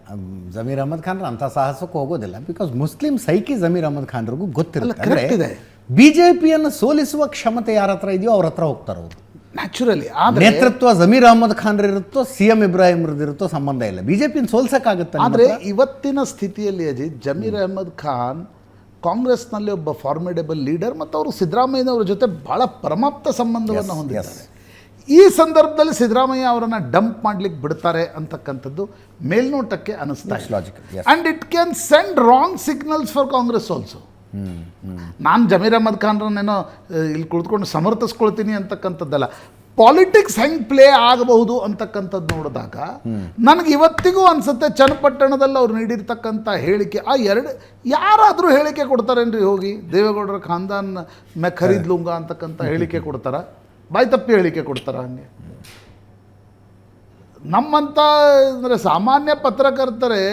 ಜಮೀರ್ ಅಹ್ಮದ್ ಖಾನ್ರು ಅಂಥ ಸಾಹಸಕ್ಕೂ ಹೋಗೋದಿಲ್ಲ. Because Muslim psyche Zameer Ahmed ಖಾನ್ರಿಗೂ ಗೊತ್ತಿರುತ್ತೆ. ಕರೆಕ್ಟ್ ಇದೆ. ಬಿಜೆಪಿಯನ್ನು ಸೋಲಿಸುವ ಕ್ಷಮತೆ ಯಾರ ಹತ್ರ ಇದೆಯೋ ಅವ್ರ ಹತ್ರ ಹೋಗ್ತಾರೆ ಅವರು. ನ್ಯಾಚುರಲಿ. ಆದರೆ ನೇತೃತ್ವ ಜಮೀರ್ ಅಹ್ಮದ್ ಖಾನ್ ಇರುತ್ತೋ CM ಇಬ್ರಾಹಿಂ ಇರುತ್ತೋ ಸಂಬಂಧ ಇಲ್ಲ. ಬಿಜೆಪಿನ ಸೋಲ್ಸಕ್ಕಾಗುತ್ತೆ. ಆದರೆ ಇವತ್ತಿನ ಸ್ಥಿತಿಯಲ್ಲಿ ಅಜಿತ್, ಜಮೀರ್ ಅಹ್ಮದ್ ಖಾನ್ ಕಾಂಗ್ರೆಸ್ನಲ್ಲಿ ಒಬ್ಬ ಫಾರ್ಮಿಡೇಬಲ್ ಲೀಡರ್ ಮತ್ತು ಅವರು ಸಿದ್ದರಾಮಯ್ಯನವರ ಜೊತೆ ಭಾಳ ಪರಮಾಪ್ತ ಸಂಬಂಧವನ್ನು ಹೊಂದಿದ್ದಾರೆ. ಈ ಸಂದರ್ಭದಲ್ಲಿ ಸಿದ್ದರಾಮಯ್ಯ ಅವರನ್ನು ಡಂಪ್ ಮಾಡ್ಲಿಕ್ಕೆ ಬಿಡ್ತಾರೆ ಅಂತಕ್ಕಂಥದ್ದು ಮೇಲ್ನೋಟಕ್ಕೆ ಅನಿಸ್ತಾ ಇಲ್ಲ. And it can send wrong signals for Congress also. ನಾನು ಜಮೀರ್ ಅಹ್ಮದ್ ಖಾನ್ರನ್ನೇನೋ ಇಲ್ಲಿ ಕುಳಿತುಕೊಂಡು ಸಮರ್ಥಿಸ್ಕೊಳ್ತೀನಿ ಅಂತಕ್ಕಂಥದ್ದಲ್ಲ. ಪಾಲಿಟಿಕ್ಸ್ ಹೆಂಗೆ ಪ್ಲೇ ಆಗಬಹುದು ಅಂತಕ್ಕಂಥದ್ದು ನೋಡಿದಾಗ ನನಗೆ ಇವತ್ತಿಗೂ ಅನಿಸುತ್ತೆ ಚನ್ನಪಟ್ಟಣದಲ್ಲಿ ಅವ್ರು ನೀಡಿರ್ತಕ್ಕಂಥ ಹೇಳಿಕೆ, ಆ ಎರಡು ಯಾರಾದರೂ ಹೇಳಿಕೆ ಕೊಡ್ತಾರೇನ್ರಿ? ಹೋಗಿ ದೇವೇಗೌಡರ ಖಾನ್ದಾನ್ ಮೆ ಖರೀದ್ ಲೂಂಗ ಅಂತಕ್ಕಂಥ ಹೇಳಿಕೆ ಕೊಡ್ತಾರ? ಬಾಯಿ ತಪ್ಪಿ ಹೇಳಿಕೆ ಕೊಡ್ತಾರ? ಹಂಗೆ ನಮ್ಮಂಥ ಅಂದರೆ ಸಾಮಾನ್ಯ ಪತ್ರಕರ್ತರೇ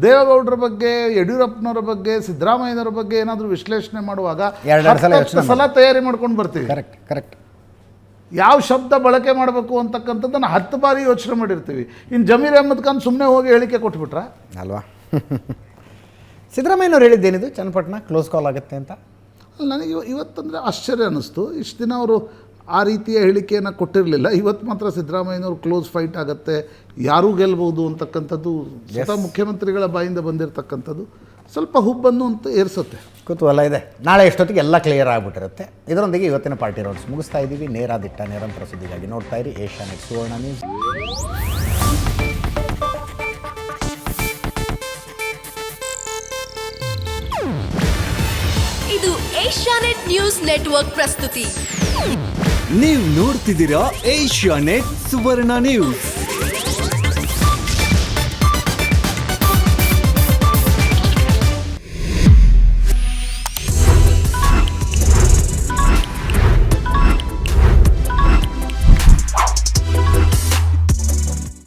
ದೇವೇಗೌಡರ ಬಗ್ಗೆ, ಯಡಿಯೂರಪ್ಪನವ್ರ ಬಗ್ಗೆ, ಸಿದ್ದರಾಮಯ್ಯನವ್ರ ಬಗ್ಗೆ ಏನಾದರೂ ವಿಶ್ಲೇಷಣೆ ಮಾಡುವಾಗ 10 ಸಲ ತಯಾರಿ ಮಾಡ್ಕೊಂಡು ಬರ್ತೀವಿ. Correct correct. ಯಾವ ಶಬ್ದ ಬಳಕೆ ಮಾಡಬೇಕು ಅಂತಕ್ಕಂಥದ್ದನ್ನು 10 ಬಾರಿ ಯೋಚನೆ ಮಾಡಿರ್ತೀವಿ. ಇನ್ನು ಜಮೀರ್ ಅಹ್ಮದ್ ಖಾನ್ ಸುಮ್ಮನೆ ಹೋಗಿ ಹೇಳಿಕೆ ಕೊಟ್ಬಿಟ್ರ ಅಲ್ವಾ? ಸಿದ್ದರಾಮಯ್ಯನವ್ರು ಹೇಳಿದ್ದೇನಿದು ಚನ್ನಪಟ್ಟಣ ಕ್ಲೋಸ್ ಕಾಲ್ ಆಗುತ್ತೆ ಅಂತ? ನನಗೆ ಇವತ್ತಂದರೆ ಆಶ್ಚರ್ಯ ಅನ್ನಿಸ್ತು. ಇಷ್ಟು ದಿನ ಅವರು ಆ ರೀತಿಯ ಹೇಳಿಕೆಯನ್ನು ಕೊಟ್ಟಿರಲಿಲ್ಲ. ಇವತ್ತು ಮಾತ್ರ ಸಿದ್ದರಾಮಯ್ಯನವರು ಕ್ಲೋಸ್ ಫೈಟ್ ಆಗುತ್ತೆ, ಯಾರೂ ಗೆಲ್ಬೋದು ಅಂತಕ್ಕಂಥದ್ದು ಸ್ವತಃ ಮುಖ್ಯಮಂತ್ರಿಗಳ ಬಾಯಿಂದ ಬಂದಿರತಕ್ಕಂಥದ್ದು ಸ್ವಲ್ಪ ಹುಬ್ಬನ್ನು ಅಂತ ಏರಿಸುತ್ತೆ. ಕುತೂಹಲ ಇದೆ. ನಾಳೆ ಎಷ್ಟೊತ್ತಿಗೆ ಎಲ್ಲ ಕ್ಲಿಯರ್ ಆಗಿಬಿಟ್ಟಿರುತ್ತೆ. ಇದರೊಂದಿಗೆ ಇವತ್ತಿನ ಪಾರ್ಟಿ ರೌಂಡ್ಸ್ ಮುಗಿಸ್ತಾ ಇದ್ದೀವಿ. ನೇರ ದಿಟ್ಟ ನಿರಂತರ ಸುದ್ದಿಗಾಗಿ ನೋಡ್ತಾ ಇರಿ ಏಷ್ಯಾನೆಟ್ ಸುವರ್ಣ ನ್ಯೂಸ್. ಇದು ಏಷ್ಯಾನೆಟ್ ನ್ಯೂಸ್ ನೆಟ್ವರ್ಕ್ ಪ್ರಸ್ತುತಿ. ನೀವು ನೋಡ್ತಿದ್ದೀರಾ ಏಷ್ಯಾನೆಟ್ ಸುವರ್ಣ ನ್ಯೂಸ್.